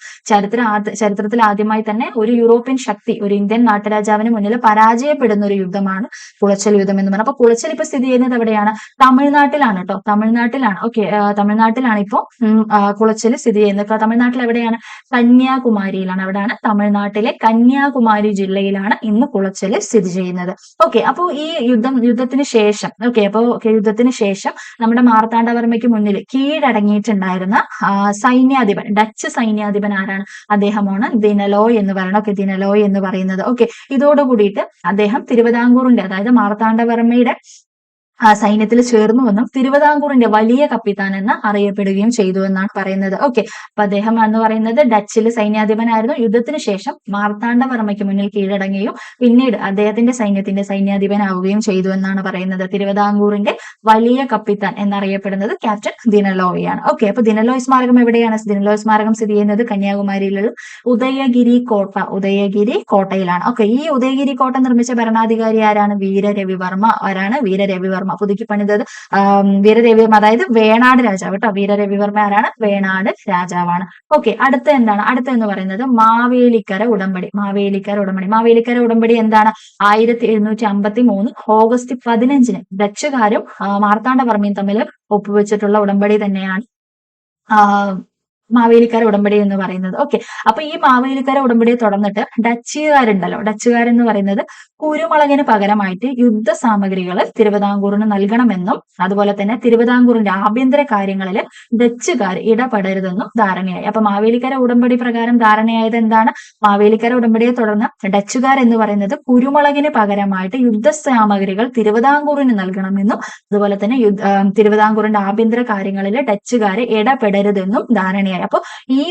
ചരിത്രത്തിൽ ആദ്യമായി തന്നെ ഒരു യൂറോപ്യൻ ശക്തി ഒരു ഇന്ത്യൻ നാട്ടുരാജാവിന് മുന്നിൽ പരാജയപ്പെടുന്ന ഒരു യുദ്ധമാണ് കുളച്ചൽ യുദ്ധം എന്ന് പറയുന്നത്. അപ്പൊ കുളച്ചൽ ഇപ്പൊ സ്ഥിതി ചെയ്യുന്നത് എവിടെയാണ്? തമിഴ്നാട്ടിലാണ് കേട്ടോ. തമിഴ്നാട്ടിലാണ്. ഓക്കെ, തമിഴ്നാട്ടിലാണ് ഇപ്പോ കുളച്ചൽ സ്ഥിതി ചെയ്യുന്നത്. തമിഴ്നാട്ടിൽ എവിടെയാണ്? കന്യാകുമാരിയിലാണ്. എവിടെയാണ്? തമിഴ്നാട്ടിലെ കന്യാകുമാരി ജില്ലയിലാണ് ഇന്ന് കുളച്ചൽ സ്ഥിതി ചെയ്യുന്നത്. ഓക്കെ, അപ്പോ ഈ യുദ്ധത്തിന് ശേഷം യുദ്ധത്തിന് ശേഷം നമ്മുടെ മാർത്താണ്ഡവർമ്മയ്ക്ക് മുന്നിൽ കീഴടങ്ങിയിട്ടുണ്ടായിരുന്ന സൈന്യാധിപൻ, ഡച്ച് സൈന്യാധിപൻ ആരാണ്? അദ്ദേഹമാണ് ദിനലോയ് എന്ന് പറയുന്നത്. ഓക്കെ, ദിനലോയ് എന്ന് പറയുന്നത്. ഓക്കെ, ഇതോട് കൂടിയിട്ട് അദ്ദേഹം തിരുവിതാംകൂറിന്റെ, അതായത് മാർത്താണ്ഡവർമ്മയുടെ സൈന്യത്തിൽ ചേർന്നുവെന്നും തിരുവിതാംകൂറിന്റെ വലിയ കപ്പിത്താൻ എന്ന് അറിയപ്പെടുകയും ചെയ്തു എന്നാണ് പറയുന്നത്. ഓക്കെ, അപ്പൊ അദ്ദേഹം എന്ന് പറയുന്നത് ഡച്ചിലെ സൈന്യാധിപനായിരുന്നു. യുദ്ധത്തിന് ശേഷം മാർത്താണ്ഡവർമ്മയ്ക്ക് മുന്നിൽ കീഴടങ്ങുകയും പിന്നീട് അദ്ദേഹത്തിന്റെ സൈന്യാധിപനാവുകയും ചെയ്തു എന്നാണ് പറയുന്നത്. തിരുവിതാംകൂറിന്റെ വലിയ കപ്പിത്താൻ എന്നറിയപ്പെടുന്നത് ക്യാപ്റ്റൻ ദിനലോയ് ആണ്. ഓക്കെ, അപ്പൊ ദിനലോയ് സ്മാരകം എവിടെയാണ്? ദിനലോയ് സ്മാരകം സ്ഥിതി ചെയ്യുന്നത് കന്യാകുമാരിയിലുള്ള ഉദയഗിരി കോട്ടയിലാണ്. ഓക്കെ, ഈ ഉദയഗിരി കോട്ട നിർമ്മിച്ച ഭരണാധികാരി ആരാണ്? വീരരവിവർമ്മ. ആരാണ്? വീരരവിവർമ്മ. പുതുക്കി പണിതത് വീരരവിവർമ്മ, അതായത് വേണാട് രാജാവ് കേട്ടോ. വീരരവിവർമ്മ ആരാണ്? വേണാട് രാജാവാണ്. ഓക്കെ, അടുത്ത എന്താണ്? അടുത്ത എന്ന് പറയുന്നത് മാവേലിക്കര ഉടമ്പടി. മാവേലിക്കര ഉടമ്പടി എന്താണ്? 1753 ഓഗസ്റ്റ് 15-ന് ഡച്ചുകാരും മാർത്താണ്ഡവർമ്മയും തമ്മിൽ ഒപ്പുവെച്ചിട്ടുള്ള ഉടമ്പടി തന്നെയാണ് മാവേലിക്കര ഉടമ്പടി എന്ന് പറയുന്നത്. ഓക്കെ, അപ്പൊ ഈ മാവേലിക്കര ഉടമ്പടിയെ തുടർന്നിട്ട് ഡച്ചുകാരെന്ന് പറയുന്നത് കുരുമുളകിന് പകരമായിട്ട് യുദ്ധ സാമഗ്രികൾ തിരുവിതാംകൂറിന് നൽകണമെന്നും അതുപോലെ തന്നെ തിരുവിതാംകൂറിന്റെ ആഭ്യന്തര കാര്യങ്ങളിൽ ഡച്ചുകാർ ഇടപെടരുതെന്നും ധാരണയായി. അപ്പൊ മാവേലിക്കര ഉടമ്പടി പ്രകാരം ധാരണയായത് എന്താണ്? മാവേലിക്കര ഉടമ്പടിയെ തുടർന്ന് ഡച്ചുകാർ എന്ന് പറയുന്നത് കുരുമുളകിന് പകരമായിട്ട് യുദ്ധ സാമഗ്രികൾ തിരുവിതാംകൂറിന് നൽകണമെന്നും അതുപോലെ തന്നെ തിരുവിതാംകൂറിന്റെ ആഭ്യന്തര കാര്യങ്ങളിൽ ഡച്ചുകാരെ ഇടപെടരുതെന്നും ധാരണയായി. അപ്പൊ ഈ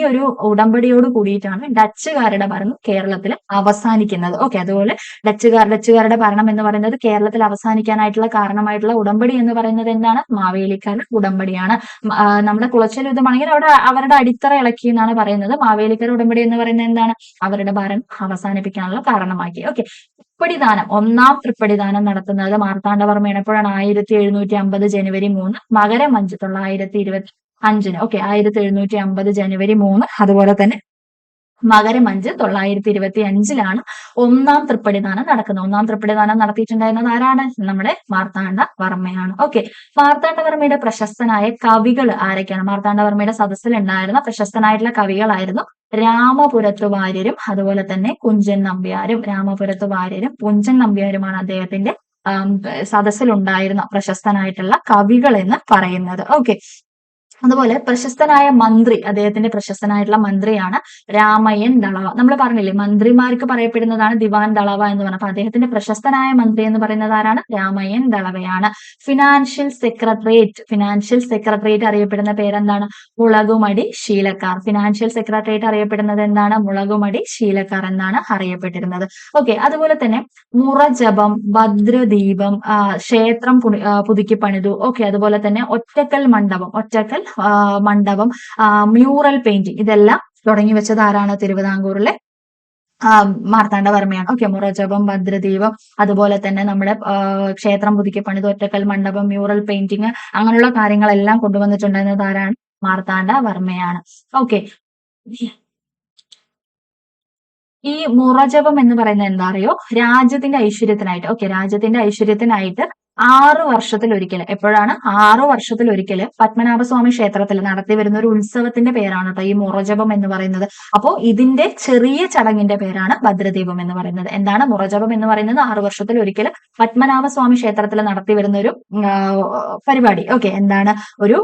ഒരു ഉടമ്പടിയോട് കൂടിയിട്ടാണ് ഡച്ചുകാരുടെ ഭരണം കേരളത്തിൽ അവസാനിക്കുന്നത്. ഓക്കെ, അതുപോലെ ഡച്ചുകാരുടെ ഭരണം എന്ന് പറയുന്നത് കേരളത്തിൽ അവസാനിക്കാനായിട്ടുള്ള കാരണമായിട്ടുള്ള ഉടമ്പടി എന്ന് പറയുന്നത് എന്താണ്? മാവേലിക്കര ഉടമ്പടിയാണ്. നമ്മുടെ കുളച്ചൽ യുദ്ധമാണെങ്കിൽ അവിടെ അവരുടെ അടിത്തറ ഇളക്കി എന്നാണ് പറയുന്നത്. മാവേലിക്കര ഉടമ്പടി എന്ന് പറയുന്നത് എന്താണ്? അവരുടെ ഭരണം അവസാനിപ്പിക്കാനുള്ള കാരണമാക്കി. ഓക്കെ, ഒന്നാം തൃപ്പടിദാനം നടത്തുന്നത് മാർത്താണ്ഡവർമ്മയാണ്. എപ്പോഴാണ്? 1750 ജനുവരി 3 മകരം 5 1925-ന്. ഓക്കെ, 1750 ജനുവരി 3 അതുപോലെ തന്നെ മകരം 5 1925-ലാണ് ഒന്നാം തൃപ്പടിദാനം നടക്കുന്നത്. ഒന്നാം തൃപ്പടിദാനം നടത്തിയിട്ടുണ്ടായിരുന്നത് ആരാണ്? നമ്മുടെ മാർത്താണ്ഡവർമ്മയാണ്. ഓക്കെ, മാർത്താണ്ഡവർമ്മയുടെ പ്രശസ്തനായ കവികൾ ആരൊക്കെയാണ്? മാർത്താണ്ഡവർമ്മയുടെ സദസ്സിൽ ഉണ്ടായിരുന്ന പ്രശസ്തനായിട്ടുള്ള കവികളായിരുന്നു രാമപുരത്തു വാര്യരും അതുപോലെ തന്നെ കുഞ്ചൻ നമ്പ്യാരും. കുഞ്ചൻ നമ്പ്യാരുമാണ് അദ്ദേഹത്തിന്റെ സദസ്സിലുണ്ടായിരുന്ന പ്രശസ്തനായിട്ടുള്ള കവികൾ എന്ന് പറയുന്നത്. ഓക്കെ, അതുപോലെ പ്രശസ്തനായ മന്ത്രി, അദ്ദേഹത്തിന്റെ പ്രശസ്തനായിട്ടുള്ള മന്ത്രിയാണ് രാമയ്യൻ ദളവ. നമ്മൾ പറഞ്ഞില്ലേ മന്ത്രിമാർക്ക് പറയപ്പെടുന്നതാണ് ദിവാൻ ദളവ എന്ന് പറഞ്ഞത്. അപ്പൊ അദ്ദേഹത്തിന്റെ പ്രശസ്തനായ മന്ത്രി എന്ന് പറയുന്നത് ആരാണ്? രാമയ്യൻ ദളവയാണ്. ഫിനാൻഷ്യൽ സെക്രട്ടേറിയറ്റ് അറിയപ്പെടുന്ന പേരെന്താണ്? മുളകുമടി ശീലക്കാർ. ഫിനാൻഷ്യൽ സെക്രട്ടേറിയറ്റ് അറിയപ്പെടുന്നത് എന്താണ്? മുളകുമടി ശീലക്കാർ എന്നാണ് അറിയപ്പെട്ടിരുന്നത്. ഓക്കെ, അതുപോലെ തന്നെ മുറജപം, ഭദ്രദീപം, ക്ഷേത്രം പുതുക്കി പണിതു. ഓക്കെ, അതുപോലെ തന്നെ ഒറ്റക്കൽ മണ്ഡപം, മ്യൂറൽ പെയിന്റിംഗ്, ഇതെല്ലാം തുടങ്ങി വെച്ചത് ആരാണ്? തിരുവിതാംകൂറിലെ മാർത്താണ്ഡവർമ്മയാണ്. ഓക്കെ, മുറജപം, ഭദ്രദീപം, അതുപോലെ തന്നെ നമ്മുടെ ക്ഷേത്രം പുതുക്കി പണിത്, ഒറ്റക്കൽ മണ്ഡപം, മ്യൂറൽ പെയിന്റിംഗ്, അങ്ങനെയുള്ള കാര്യങ്ങളെല്ലാം കൊണ്ടുവന്നിട്ടുണ്ടായിരുന്നത് ആരാണ്? മാർത്താണ്ഡവർമ്മയാണ്. ഓക്കെ, ഈ മുറജപം എന്ന് പറയുന്നത് എന്താ അറിയോ? രാജ്യത്തിന്റെ ഐശ്വര്യത്തിനായിട്ട് 6 വർഷത്തിലൊരിക്കൽ, എപ്പോഴാണ്? 6 വർഷത്തിലൊരിക്കൽ പത്മനാഭസ്വാമി ക്ഷേത്രത്തിൽ നടത്തി വരുന്ന ഒരു ഉത്സവത്തിന്റെ പേരാണ് കേട്ടോ ഈ മുറജപം എന്ന് പറയുന്നത്. അപ്പോ ഇതിന്റെ ചെറിയ ചടങ്ങിന്റെ പേരാണ് ഭദ്രദീപം എന്ന് പറയുന്നത്. എന്താണ്? മുറജപം എന്ന് പറയുന്നത് 6 വർഷത്തിലൊരിക്കൽ പത്മനാഭസ്വാമി ക്ഷേത്രത്തിൽ നടത്തി വരുന്ന ഒരു പരിപാടി. ഓക്കെ, എന്താണ്? ഒരു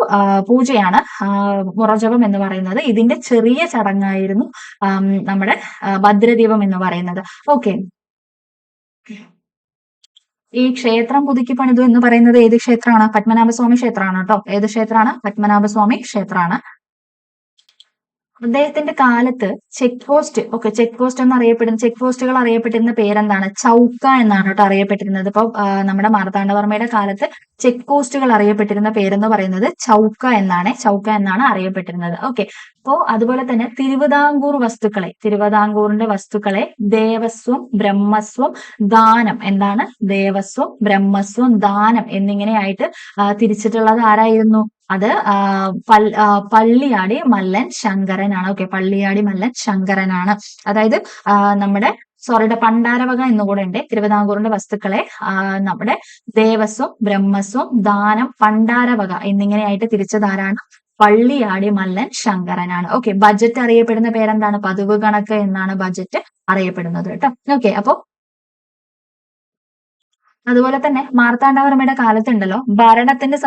പൂജയാണ് മുറജപം എന്ന് പറയുന്നത്. ഇതിന്റെ ചെറിയ ചടങ്ങായിരുന്നു നമ്മുടെ ഭദ്രദീപം എന്ന് പറയുന്നത്. ഓക്കെ, ഈ ക്ഷേത്രം പുതുക്കി പണിതു എന്ന് പറയുന്നത് ഏത് ക്ഷേത്രമാണ്? പത്മനാഭസ്വാമി ക്ഷേത്രമാണ് കേട്ടോ. ഏത് ക്ഷേത്രമാണ്? പത്മനാഭസ്വാമി ക്ഷേത്രമാണ്. അദ്ദേഹത്തിന്റെ കാലത്ത് ചെക്ക് പോസ്റ്റ് ചെക്ക് പോസ്റ്റ് എന്നറിയപ്പെടുന്ന ചെക്ക് പോസ്റ്റുകൾ അറിയപ്പെട്ടിരുന്ന പേരെന്താണ്? ചൗക്ക എന്നാണ് കേട്ടോ അറിയപ്പെട്ടിരുന്നത്. ഇപ്പൊ നമ്മുടെ മാർത്താണ്ഡവർമ്മയുടെ കാലത്ത് ചെക്ക് പോസ്റ്റുകൾ അറിയപ്പെട്ടിരുന്ന പേരെന്ന് പറയുന്നത് ചൗക്ക എന്നാണ് അറിയപ്പെട്ടിരുന്നത്. ഓക്കെ. അപ്പോ അതുപോലെ തന്നെ തിരുവിതാംകൂറിന്റെ വസ്തുക്കളെ ദേവസ്വം, ബ്രഹ്മസ്വം, ദാനം എന്താണ്? ദേവസ്വം, ബ്രഹ്മസ്വം, ദാനം എന്നിങ്ങനെയായിട്ട് തിരിച്ചിട്ടുള്ളത് ആരായിരുന്നു? അത് പള്ളിയാടി മല്ലൻ ശങ്കരനാണ്. ഓക്കെ, പള്ളിയാടി മല്ലൻ ശങ്കരനാണ്. അതായത് നമ്മുടെ പണ്ടാരവക എന്നുകൂടെ ഉണ്ട്. തിരുവിതാംകൂറിന്റെ വസ്തുക്കളെ നമ്മുടെ ദേവസ്വം, ബ്രഹ്മസ്വം, ദാനം, പണ്ടാരവക എന്നിങ്ങനെയായിട്ട് തിരിച്ചതാരാണ്? പള്ളിയാടി മല്ലൻ ശങ്കരനാണ്. ഓക്കെ. ബജറ്റ് അറിയപ്പെടുന്ന പേരെന്താണ്? പതിവ് കണക്ക് എന്നാണ് ബജറ്റ് അറിയപ്പെടുന്നത് കേട്ടോ. ഓക്കെ. അപ്പൊ അതുപോലെ തന്നെ മാർത്താണ്ഡവർമ്മയുടെ കാലത്തുണ്ടല്ലോ ഭരണത്തിന്റെ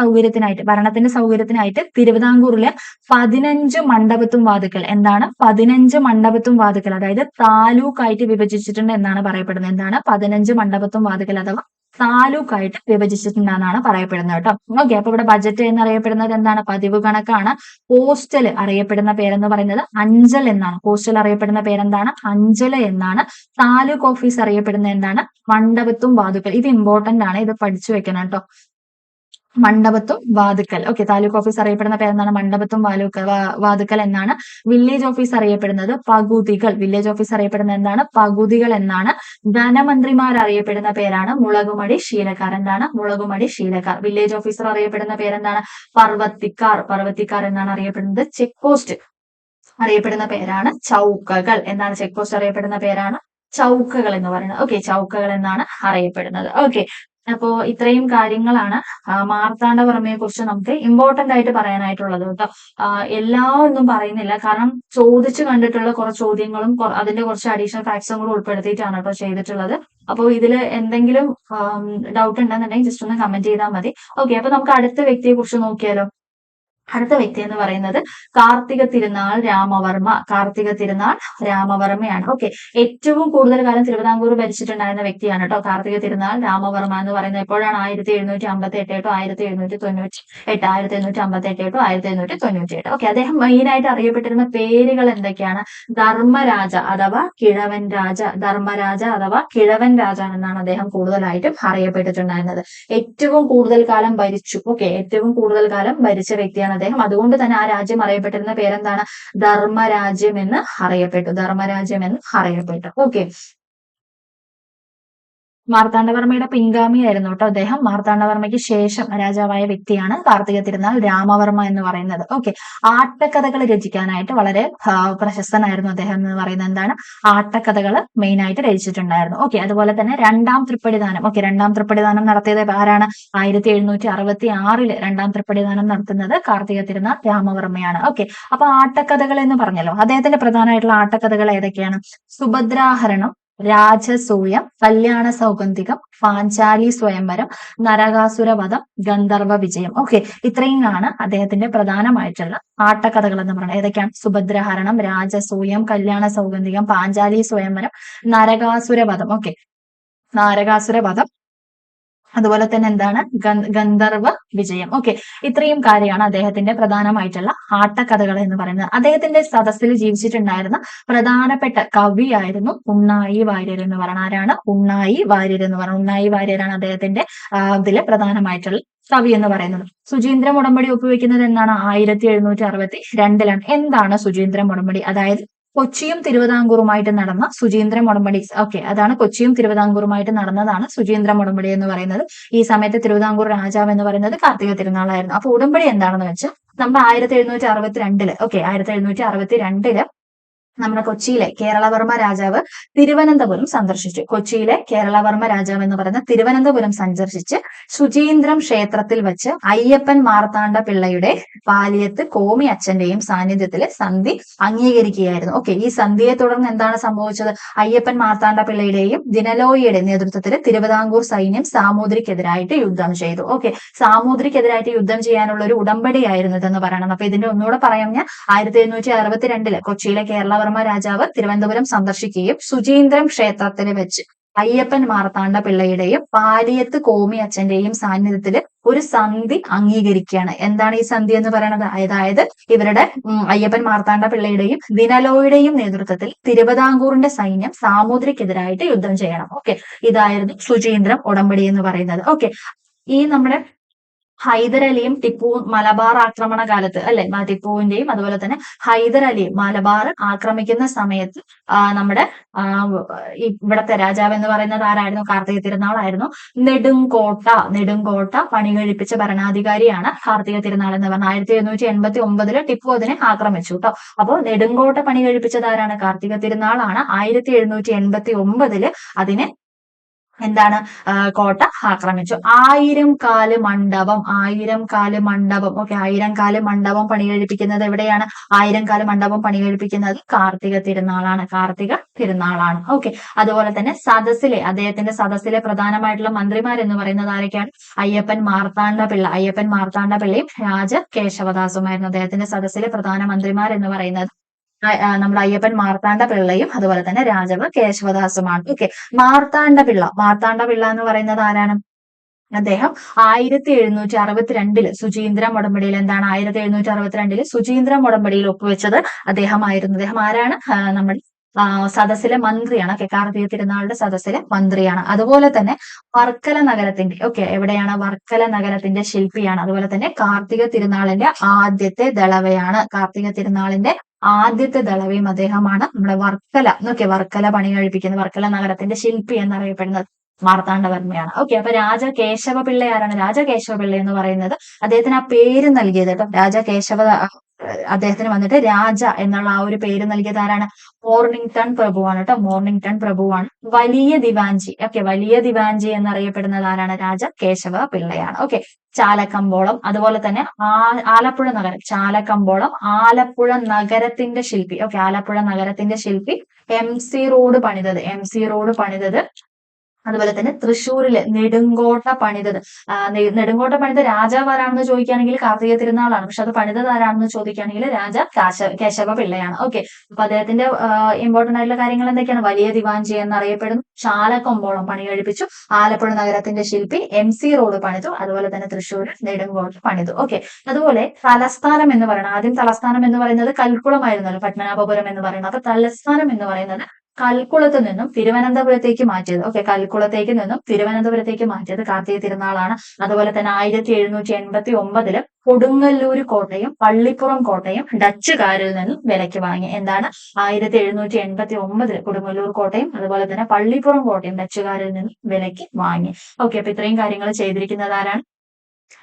സൗകര്യത്തിനായിട്ട് തിരുവിതാംകൂറിലെ 15 മണ്ഡപത്തും വാതുക്കൽ എന്താണ്? 15 മണ്ഡപത്തും വാതുക്കൽ അതായത് താലൂക്കായിട്ട് വിഭജിച്ചിട്ടുണ്ട് എന്നാണ് പറയപ്പെടുന്നത്. എന്താണ്? 15 മണ്ഡപത്തും വാതുക്കൽ അഥവാ താലൂക്കായിട്ട് വിഭജിച്ചിട്ടുണ്ടെന്നാണ് പറയപ്പെടുന്നത് കേട്ടോ. ഓക്കെ. അപ്പൊ ഇവിടെ ബജറ്റ് എന്നറിയപ്പെടുന്നത് എന്താണ്? പതിവ് കണക്കാണ്. പോസ്റ്റൽ അറിയപ്പെടുന്ന പേരെന്ന് പറയുന്നത് അഞ്ചൽ എന്നാണ്. പോസ്റ്റൽ അറിയപ്പെടുന്ന പേരെന്താണ്? അഞ്ചൽ എന്നാണ്. താലൂക്ക് ഓഫീസ് അറിയപ്പെടുന്നത് എന്താണ്? മണ്ഡപത്തും വാതുക്കൽ. ഇത് ഇമ്പോർട്ടന്റ് ആണ്, ഇത് പഠിച്ചു വെക്കണം കേട്ടോ. മണ്ഡപത്തും വാതുക്കൽ. ഓക്കെ. താലൂക്ക് ഓഫീസ് അറിയപ്പെടുന്ന പേരെന്താണ്? മണ്ഡപത്തും വാതുക്കൽ എന്നാണ്. വില്ലേജ് ഓഫീസ് അറിയപ്പെടുന്നത് പകുതികൾ. വില്ലേജ് ഓഫീസ് അറിയപ്പെടുന്നത് എന്താണ്? പകുതികൾ എന്നാണ്. ധനമന്ത്രിമാർ അറിയപ്പെടുന്ന പേരാണ് മുളകുമടി ശീലക്കാർ. എന്താണ്? മുളകുമടി ശീലക്കാർ. വില്ലേജ് ഓഫീസർ അറിയപ്പെടുന്ന പേരെന്താണ്? പർവത്തിക്കാർ എന്നാണ് അറിയപ്പെടുന്നത്. ചെക്ക് പോസ്റ്റ് അറിയപ്പെടുന്ന പേരാണ് ചൗക്കകൾ. എന്താണ്? ചെക്ക് പോസ്റ്റ് അറിയപ്പെടുന്ന പേരാണ് ചൗക്കകൾ എന്ന് പറയുന്നത്. ഓക്കെ, ചൗക്കകൾ എന്നാണ് അറിയപ്പെടുന്നത്. ഓക്കെ. അപ്പോ ഇത്രയും കാര്യങ്ങളാണ് മാർത്താണ്ഡവർമ്മയെ കുറിച്ച് നമുക്ക് ഇമ്പോർട്ടന്റ് ആയിട്ട് പറയാനായിട്ടുള്ളത് കേട്ടോ. എല്ലാം ഒന്നും പറയുന്നില്ല, കാരണം ചോദിച്ചു കണ്ടിട്ടുള്ള കുറച്ച് ചോദ്യങ്ങളും അതിന്റെ കുറച്ച് അഡീഷണൽ ഫാക്ട്സും കൂടെ ഉൾപ്പെടുത്തിയിട്ടാണ് കേട്ടോ ചെയ്തിട്ടുള്ളത്. അപ്പോൾ ഇതിൽ എന്തെങ്കിലും ഡൗട്ട് ഉണ്ടെന്നുണ്ടെങ്കിൽ ജസ്റ്റ് ഒന്ന് കമന്റ് ചെയ്താൽ മതി. ഓക്കെ. അപ്പൊ നമുക്ക് അടുത്ത വ്യക്തിയെ കുറിച്ച് നോക്കിയാലോ. അടുത്ത വ്യക്തി എന്ന് പറയുന്നത് കാർത്തിക തിരുനാൾ രാമവർമ്മയാണ്. ഓക്കെ. ഏറ്റവും കൂടുതൽ കാലം തിരുവിതാംകൂർ ഭരിച്ചിട്ടുണ്ടായിരുന്ന വ്യക്തിയാണ് കേട്ടോ കാർത്തിക തിരുനാൾ രാമവർമ്മ എന്ന് പറയുന്നത്. എപ്പോഴാണ്? 1758 ടു 1798 ഓക്കെ. അദ്ദേഹം മെയിൻ ആയിട്ട് അറിയപ്പെട്ടിരുന്ന പേരുകൾ എന്തൊക്കെയാണ്? ധർമ്മരാജ അഥവാ കിഴവൻ രാജ എന്നാണ് അദ്ദേഹം കൂടുതലായിട്ടും അറിയപ്പെട്ടിട്ടുണ്ടായിരുന്നത്. ഏറ്റവും കൂടുതൽ കാലം ഭരിച്ചു. ഓക്കെ, ഏറ്റവും കൂടുതൽ കാലം ഭരിച്ച വ്യക്തിയാണ് അദ്ദേഹം. അതുകൊണ്ട് തന്നെ ആ രാജ്യം അറിയപ്പെട്ടിരുന്ന പേരെന്താണ്? ധർമ്മരാജ്യം എന്ന് അറിയപ്പെട്ടു. ഓക്കെ. മാർത്താണ്ഡവർമ്മയുടെ പിൻഗാമിയായിരുന്നു കേട്ടോ അദ്ദേഹം. മാർത്താണ്ഡവർമ്മയ്ക്ക് ശേഷം രാജാവായ വ്യക്തിയാണ് കാർത്തിക തിരുനാൾ രാമവർമ്മ എന്ന് പറയുന്നത്. ഓക്കെ. ആട്ടക്കഥകൾ രചിക്കാനായിട്ട് വളരെ പ്രശസ്തനായിരുന്നു അദ്ദേഹം എന്ന് പറയുന്നത്. എന്താണ്? ആട്ടക്കഥകൾ മെയിൻ ആയിട്ട് രചിച്ചിട്ടുണ്ടായിരുന്നു. ഓക്കെ. അതുപോലെ തന്നെ രണ്ടാം തൃപ്പടിദാനം നടത്തിയത് ആരാണ്? 1766 രണ്ടാം തൃപ്പടിദാനം നടത്തുന്നത് കാർത്തിക തിരുനാൾ രാമവർമ്മയാണ്. ഓക്കെ. അപ്പൊ ആട്ടക്കഥകൾ എന്ന് പറഞ്ഞല്ലോ, അദ്ദേഹത്തിന്റെ പ്രധാനമായിട്ടുള്ള ആട്ടക്കഥകൾ ഏതൊക്കെയാണ്? സുഭദ്രാഹരണം, രാജസൂയം, കല്യാണ സൗഗന്ധികം, പാഞ്ചാലി സ്വയംവരം, നരകാസുരവധം, ഗന്ധർവ വിജയം. ഓക്കെ. ഇത്രയും ആണ് അദ്ദേഹത്തിന്റെ പ്രധാനമായിട്ടുള്ള ആട്ടക്കഥകൾ എന്ന് പറയുന്നത്. ഏതൊക്കെയാണ്? സുഭദ്രഹരണം, രാജസൂയം, കല്യാണ സൗഗന്ധികം, പാഞ്ചാലി സ്വയംവരം, നരകാസുരവധം. ഓക്കെ, നരകാസുരവധം. അതുപോലെ തന്നെ എന്താണ്? ഗന്ധർവ വിജയം. ഓക്കെ. ഇത്രയും കാര്യമാണ് അദ്ദേഹത്തിന്റെ പ്രധാനമായിട്ടുള്ള ആട്ടക്കഥകൾ എന്ന് പറയുന്നത്. അദ്ദേഹത്തിന്റെ സദസ്സിൽ ജീവിച്ചിട്ടുണ്ടായിരുന്ന പ്രധാനപ്പെട്ട കവിയായിരുന്നു ഉണ്ണായി വാര്യർ എന്ന് പറയുന്നത്. ആരാണ്? ഉണ്ണായി വാര്യർ എന്ന് പറയുന്നത്. ഉണ്ണായി വാര്യരാണ് അദ്ദേഹത്തിന്റെ ഇതിലെ പ്രധാനമായിട്ടുള്ള കവി എന്ന് പറയുന്നത്. സുചീന്ദ്രം ഉടമ്പടി ഒപ്പുവെക്കുന്നത് എന്നാണ്? 1762 എന്താണ് സുചീന്ദ്രം ഉടമ്പടി? അതായത് കൊച്ചിയും തിരുവിതാംകൂറുമായിട്ട് നടന്ന സുചീന്ദ്രം ഉടമ്പടി. ഓക്കെ, അതാണ് കൊച്ചിയും തിരുവിതാംകൂറുമായിട്ട് നടന്നതാണ് സുചീന്ദ്രം ഉടമ്പടി എന്ന് പറയുന്നത്. ഈ സമയത്ത് തിരുവിതാംകൂർ രാജാവ് എന്ന് പറയുന്നത് കാർത്തിക തിരുനാളായിരുന്നു. അപ്പൊ ഉടമ്പടി എന്താണെന്ന് വെച്ചാൽ നമ്മൾ 1762 ഓക്കെ 1762 നമ്മുടെ കൊച്ചിയിലെ കേരളവർമ്മ രാജാവ് തിരുവനന്തപുരം സന്ദർശിച്ചു. കൊച്ചിയിലെ കേരളവർമ്മ രാജാവ് എന്ന് പറയുന്ന തിരുവനന്തപുരം സന്ദർശിച്ച് സുചീന്ദ്രം ക്ഷേത്രത്തിൽ വെച്ച് അയ്യപ്പൻ മാർത്താണ്ഡ പിള്ളയുടെ പാലിയത്ത് കോമി അച്ഛന്റെയും സാന്നിധ്യത്തിൽ സന്ധി അംഗീകരിക്കുകയായിരുന്നു. ഓക്കെ, ഈ സന്ധിയെ തുടർന്ന് എന്താണ് സംഭവിച്ചത്? അയ്യപ്പൻ മാർത്താണ്ഡ പിള്ളയുടെയും ദിനലോയിയുടെ നേതൃത്വത്തിൽ തിരുവിതാംകൂർ സൈന്യം സാമൂതിരിക്കെതിരായിട്ട് യുദ്ധം ചെയ്തു. ഓക്കെ, സാമൂതിരിക്കെതിരായിട്ട് യുദ്ധം ചെയ്യാനുള്ള ഒരു ഉടമ്പടിയായിരുന്നു ഇതെന്ന് പറയണം. അപ്പൊ ഇതിന്റെ ഒന്നുകൂടെ പറയാം ഞാൻ. 1762 കൊച്ചിയിലെ കേരളവർമ്മ രാജാവ് തിരുവനന്തപുരം സന്ദർശിക്കുകയും സുചീന്ദ്രം ക്ഷേത്രത്തിൽ വെച്ച് അയ്യപ്പൻ മാർത്താണ്ഡ പിള്ളയുടെയും പാലിയത്ത് കോമി അച്ഛന്റെയും സാന്നിധ്യത്തിൽ ഒരു സന്ധി അംഗീകരിക്കുകയാണ്. എന്താണ് ഈ സന്ധി എന്ന് പറയുന്നത്? അതായത് ഇവരുടെ അയ്യപ്പൻ മാർത്താണ്ഡ പിള്ളയുടെയും ദിനലോയുടെയും നേതൃത്വത്തിൽ തിരുവിതാംകൂറിന്റെ സൈന്യം സാമൂതിരിക്കെതിരായിട്ട് യുദ്ധം ചെയ്യണം. ഓക്കെ, ഇതായിരുന്നു ശുചീന്ദ്രം ഉടമ്പടി എന്ന് പറയുന്നത്. ഓക്കെ, ഈ നമ്മുടെ ഹൈദരലിയും ടിപ്പുവും മലബാർ ആക്രമണ കാലത്ത് അല്ലെ, ടിപ്പുവിന്റെയും അതുപോലെ തന്നെ ഹൈദരലിയും മലബാർ ആക്രമിക്കുന്ന സമയത്ത് നമ്മുടെ ഇവിടത്തെ രാജാവ് എന്ന് പറയുന്നത് ആരായിരുന്നു? കാർത്തിക തിരുനാളായിരുന്നു. നെടുങ്കോട്ട പണി കഴിപ്പിച്ച ഭരണാധികാരിയാണ് കാർത്തിക തിരുനാൾ എന്ന് പറഞ്ഞാൽ. 1789 ടിപ്പു അതിനെ ആക്രമിച്ചു കേട്ടോ. അപ്പോൾ നെടുങ്കോട്ട പണി കഴിപ്പിച്ചത് ആരാണ്? കാർത്തിക തിരുനാളാണ്. 1789 അതിനെ എന്താണ് കോട്ട ആക്രമിച്ചു. 1000 കാല് മണ്ഡപം ഓക്കെ, 1000 കാല് മണ്ഡപം പണി കഴിപ്പിക്കുന്നത് എവിടെയാണ്? 1000 കാല് മണ്ഡപം പണി കഴിപ്പിക്കുന്നത് കാർത്തിക തിരുനാളാണ്. ഓക്കെ, അതുപോലെ തന്നെ അദ്ദേഹത്തിന്റെ സദസ്സിലെ പ്രധാനമായിട്ടുള്ള മന്ത്രിമാരെന്ന് പറയുന്നത് ആരൊക്കെയാണ്? അയ്യപ്പൻ മാർത്താണ്ഡ പിള്ളയും രാജ കേശവദാസുമായിരുന്നു അദ്ദേഹത്തിന്റെ സദസ്സിലെ പ്രധാന മന്ത്രിമാരെന്ന് പറയുന്നത്. നമ്മുടെ അയ്യപ്പൻ മാർത്താണ്ഡ പിള്ളയും അതുപോലെ തന്നെ രാജാവ് കേശവദാസുമാണ്. ഓക്കെ, മാർത്താണ്ഡ പിള്ള എന്ന് പറയുന്നത് ആരാണ്? അദ്ദേഹം 1762 ശുചീന്ദ്രം ഉടമ്പടിയിൽ എന്താണ് 1762 ശുചീന്ദ്രം ഉടമ്പടിയിൽ ഒപ്പുവെച്ചത് അദ്ദേഹമായിരുന്നു. അദ്ദേഹം ആരാണ്? നമ്മുടെ സദസ്സിലെ മന്ത്രിയാണ്. ഓക്കെ, കാർത്തിക തിരുനാളിന്റെ സദസ്സിലെ മന്ത്രിയാണ്. അതുപോലെ തന്നെ വർക്കല നഗരത്തിന്റെ എവിടെയാണ്? വർക്കല നഗരത്തിന്റെ ശില്പിയാണ്. അതുപോലെ തന്നെ കാർത്തിക തിരുനാളിന്റെ ആദ്യത്തെ ദളവയും അദ്ദേഹമാണ്. നമ്മുടെ വർക്കല പണി കഴിപ്പിക്കുന്നത്, വർക്കല നഗരത്തിന്റെ ശില്പി എന്നറിയപ്പെടുന്നത് മാർത്താണ്ഡവർമ്മയാണ്. ഓക്കെ, അപ്പൊ രാജകേശവ പിള്ള ആരാണ്? രാജകേശവ പിള്ള എന്ന് പറയുന്നത് അദ്ദേഹത്തിന് ആ പേര് നൽകിയത് കേട്ടോ. അദ്ദേഹത്തിന് വന്നിട്ട് രാജ എന്നുള്ള ആ ഒരു പേര് നൽകിയത് ആരാണ്? മോർണിംഗ്ടൺ പ്രഭുവാണ് കേട്ടോ. മോർണിംഗ്ടൺ പ്രഭുവാണ്. വലിയ ദിവാഞ്ചി എന്നറിയപ്പെടുന്നത് ആരാണ്? രാജ കേശവ പിള്ളയാണ്. ഓക്കെ, ചാലക്കമ്പോളം അതുപോലെ തന്നെ ആലപ്പുഴ നഗരം, ആലപ്പുഴ നഗരത്തിന്റെ ശില്പി. ഓക്കെ, ആലപ്പുഴ നഗരത്തിന്റെ ശില്പി MC റോഡ് പണിതത്. അതുപോലെ തന്നെ തൃശ്ശൂരിലെ നെടുങ്കോട്ട പണിതത് രാജാവ് ആരാണെന്ന് ചോദിക്കുകയാണെങ്കിൽ കാർത്തിക തിരുനാളാണ്. പക്ഷെ അത് പണിതത് ആരാണെന്ന് ചോദിക്കുകയാണെങ്കിൽ രാജ കേശവ പിള്ളയാണ്. ഓക്കെ, അപ്പൊ അദ്ദേഹത്തിന്റെ ഇമ്പോർട്ടന്റ് ആയിട്ടുള്ള കാര്യങ്ങൾ എന്തൊക്കെയാണ്? വലിയ ദിവാഞ്ചി എന്നറിയപ്പെടുന്നു, ചാലക്കമ്പോളം പണി കഴിപ്പിച്ചു, ആലപ്പുഴ നഗരത്തിന്റെ ശില്പി, MC റോഡ് പണിതു, അതുപോലെ തന്നെ തൃശ്ശൂർ നെടുങ്കോട്ട പണിതു. ഓക്കെ, അതുപോലെ തലസ്ഥാനം എന്ന് പറയുന്നത്, ആദ്യം തലസ്ഥാനം എന്ന് പറയുന്നത് കൽക്കുളമായിരുന്നല്ലോ, പത്മനാഭപുരം എന്ന് പറയുന്നത്. അപ്പൊ തലസ്ഥാനം എന്ന് പറയുന്നത് കൽക്കുളത്ത് നിന്നും തിരുവനന്തപുരത്തേക്ക് മാറ്റിയത്. ഓക്കെ, കൽക്കുളത്തേക്ക് നിന്നും തിരുവനന്തപുരത്തേക്ക് മാറ്റിയത് കാർത്തിക തിരുനാളാണ്. അതുപോലെ തന്നെ 1789 കൊടുങ്ങല്ലൂർ കോട്ടയും പള്ളിപ്പുറം കോട്ടയും ഡച്ചുകാരിൽ നിന്നും വിലയ്ക്ക് വാങ്ങി. എന്താണ്? 1789 കൊടുങ്ങല്ലൂർ കോട്ടയും അതുപോലെ തന്നെ പള്ളിപ്പുറം കോട്ടയും ഡച്ചുകാരിൽ നിന്നും വിലയ്ക്ക് വാങ്ങി. ഓക്കെ, അപ്പൊ ഇത്രയും കാര്യങ്ങൾ ചെയ്തിരിക്കുന്നത് ആരാണ്?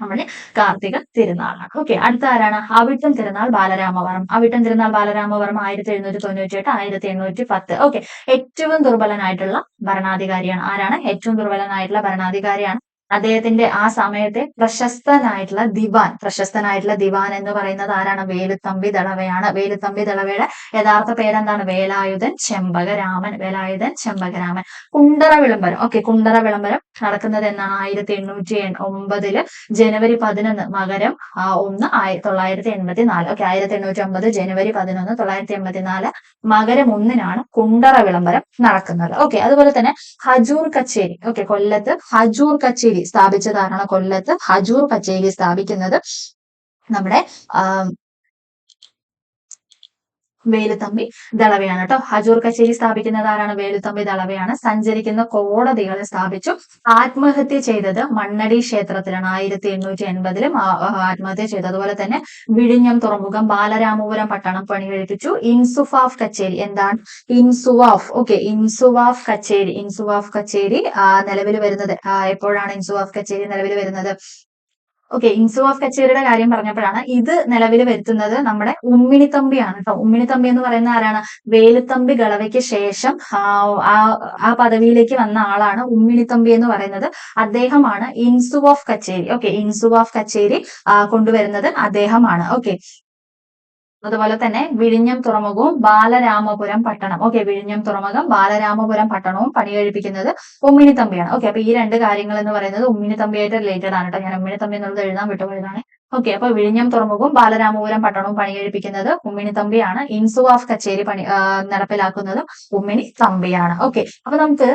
നമ്മുടെ കാർത്തിക തിരുനാളാണ്. ഓക്കെ, അടുത്ത ആരാണ്? അവിട്ടം തിരുനാൾ ബാലരാമവർമ്മ. 1798 1810. ഓക്കെ, ഏറ്റവും ദുർബലനായിട്ടുള്ള ഭരണാധികാരിയാണ്. ആരാണ്? ഏറ്റവും ദുർബലനായിട്ടുള്ള ഭരണാധികാരിയാണ്. അദ്ദേഹത്തിന്റെ ആ സമയത്തെ പ്രശസ്തനായിട്ടുള്ള ദിവാൻ എന്ന് പറയുന്നത് ആരാണ്? വേലുത്തമ്പി ദളവയാണ്. വേലുത്തമ്പി ദളവയുടെ യഥാർത്ഥ പേരെന്താണ്? വേലായുധൻ ചെമ്പകരാമൻ. കുണ്ടറ വിളംബരം. ഓക്കെ, കുണ്ടറ വിളംബരം നടക്കുന്നത് എന്നാണ്? 1809 ജനുവരി 11 മകരം 1 1984. ഓക്കെ, 1809 ജനുവരി 11 1984 മകരം 1-നാണ് കുണ്ടറ വിളംബരം നടക്കുന്നത്. ഓക്കെ, അതുപോലെ തന്നെ ഹജൂർ കച്ചേരി. ഓക്കെ, കൊല്ലത്ത് ഹജൂർ കച്ചേരി സ്ഥാപിച്ചതാരാണ്? കൊല്ലത്ത് ഹജൂർ കച്ചേരി സ്ഥാപിക്കുന്നത് നമ്മുടെ വേലുത്തമ്പി ദളവയാണ് കേട്ടോ. ഹജൂർ കച്ചേരി സ്ഥാപിക്കുന്നത് ആരാണ്? വേലുത്തമ്പി ദളവയാണ്. സഞ്ചരിക്കുന്ന കോടതികളെ സ്ഥാപിച്ചു. ആത്മഹത്യ ചെയ്തത് മണ്ണടി ക്ഷേത്രത്തിലാണ്. 1880 ആത്മഹത്യ ചെയ്തു. അതുപോലെ തന്നെ വിഴിഞ്ഞം തുറമുഖം, ബാലരാമപുരം പട്ടണം പണി കഴിപ്പിച്ചു. ഇൻസുവാഫ് കച്ചേരി. എന്താണ്? ഓക്കെ, ഇൻസുവാഫ് കച്ചേരി നിലവിൽ വരുന്നത് എപ്പോഴാണ്? ഇൻസുവാഫ് കച്ചേരി നിലവിൽ വരുന്നത്? ഓക്കെ, ഇൻസുവാഫ് കച്ചേരിയുടെ കാര്യം പറഞ്ഞപ്പോഴാണ് ഇത് നിലവിൽ വരുത്തുന്നത് നമ്മുടെ ഉമ്മിണിത്തമ്പിയാണ് കേട്ടോ. ഉമ്മിണിത്തമ്പി എന്ന് പറയുന്ന ആരാണ്? വേലുത്തമ്പി ദളവയ്ക്ക് ശേഷം ആ പദവിയിലേക്ക് വന്ന ആളാണ് ഉമ്മിണിത്തമ്പി എന്ന് പറയുന്നത്. അദ്ദേഹമാണ് ഇൻസുവാഫ് കച്ചേരി. ഓക്കെ, ഇൻസുവാഫ് കച്ചേരി കൊണ്ടുവരുന്നത് അദ്ദേഹമാണ്. ഓക്കെ, അതുപോലെ തന്നെ വിഴിഞ്ഞം തുറമുഖവും ബാലരാമപുരം പട്ടണം. ഓക്കെ, വിഴിഞ്ഞം തുറമുഖം ബാലരാമപുരം പട്ടണവും പണി കഴിപ്പിക്കുന്നത് ഉമ്മിണിത്തമ്പിയാണ്. ഓക്കെ, അപ്പൊ ഈ രണ്ട് കാര്യങ്ങൾ എന്ന് പറയുന്നത് ഉമ്മിണിത്തമ്പിയായിട്ട് റിലേറ്റഡ് ആണ് കേട്ടോ. ഞാൻ ഉമ്മിണിത്തമ്പി എന്നുള്ളത് എഴുതാൻ വിട്ടുപോയതാണ്. ഓക്കെ, അപ്പൊ വിഴിഞ്ഞം തുറമുഖവും ബാലരാമപുരം പട്ടണവും പണികഴിപ്പിക്കുന്നത് ഉമ്മിണി തമ്പിയാണ്. ഇൻസുവാഫ് കച്ചേരി നടപ്പിലാക്കുന്നതും ഉമ്മിണി തമ്പിയാണ്. ഓക്കെ, അപ്പൊ നമുക്ക്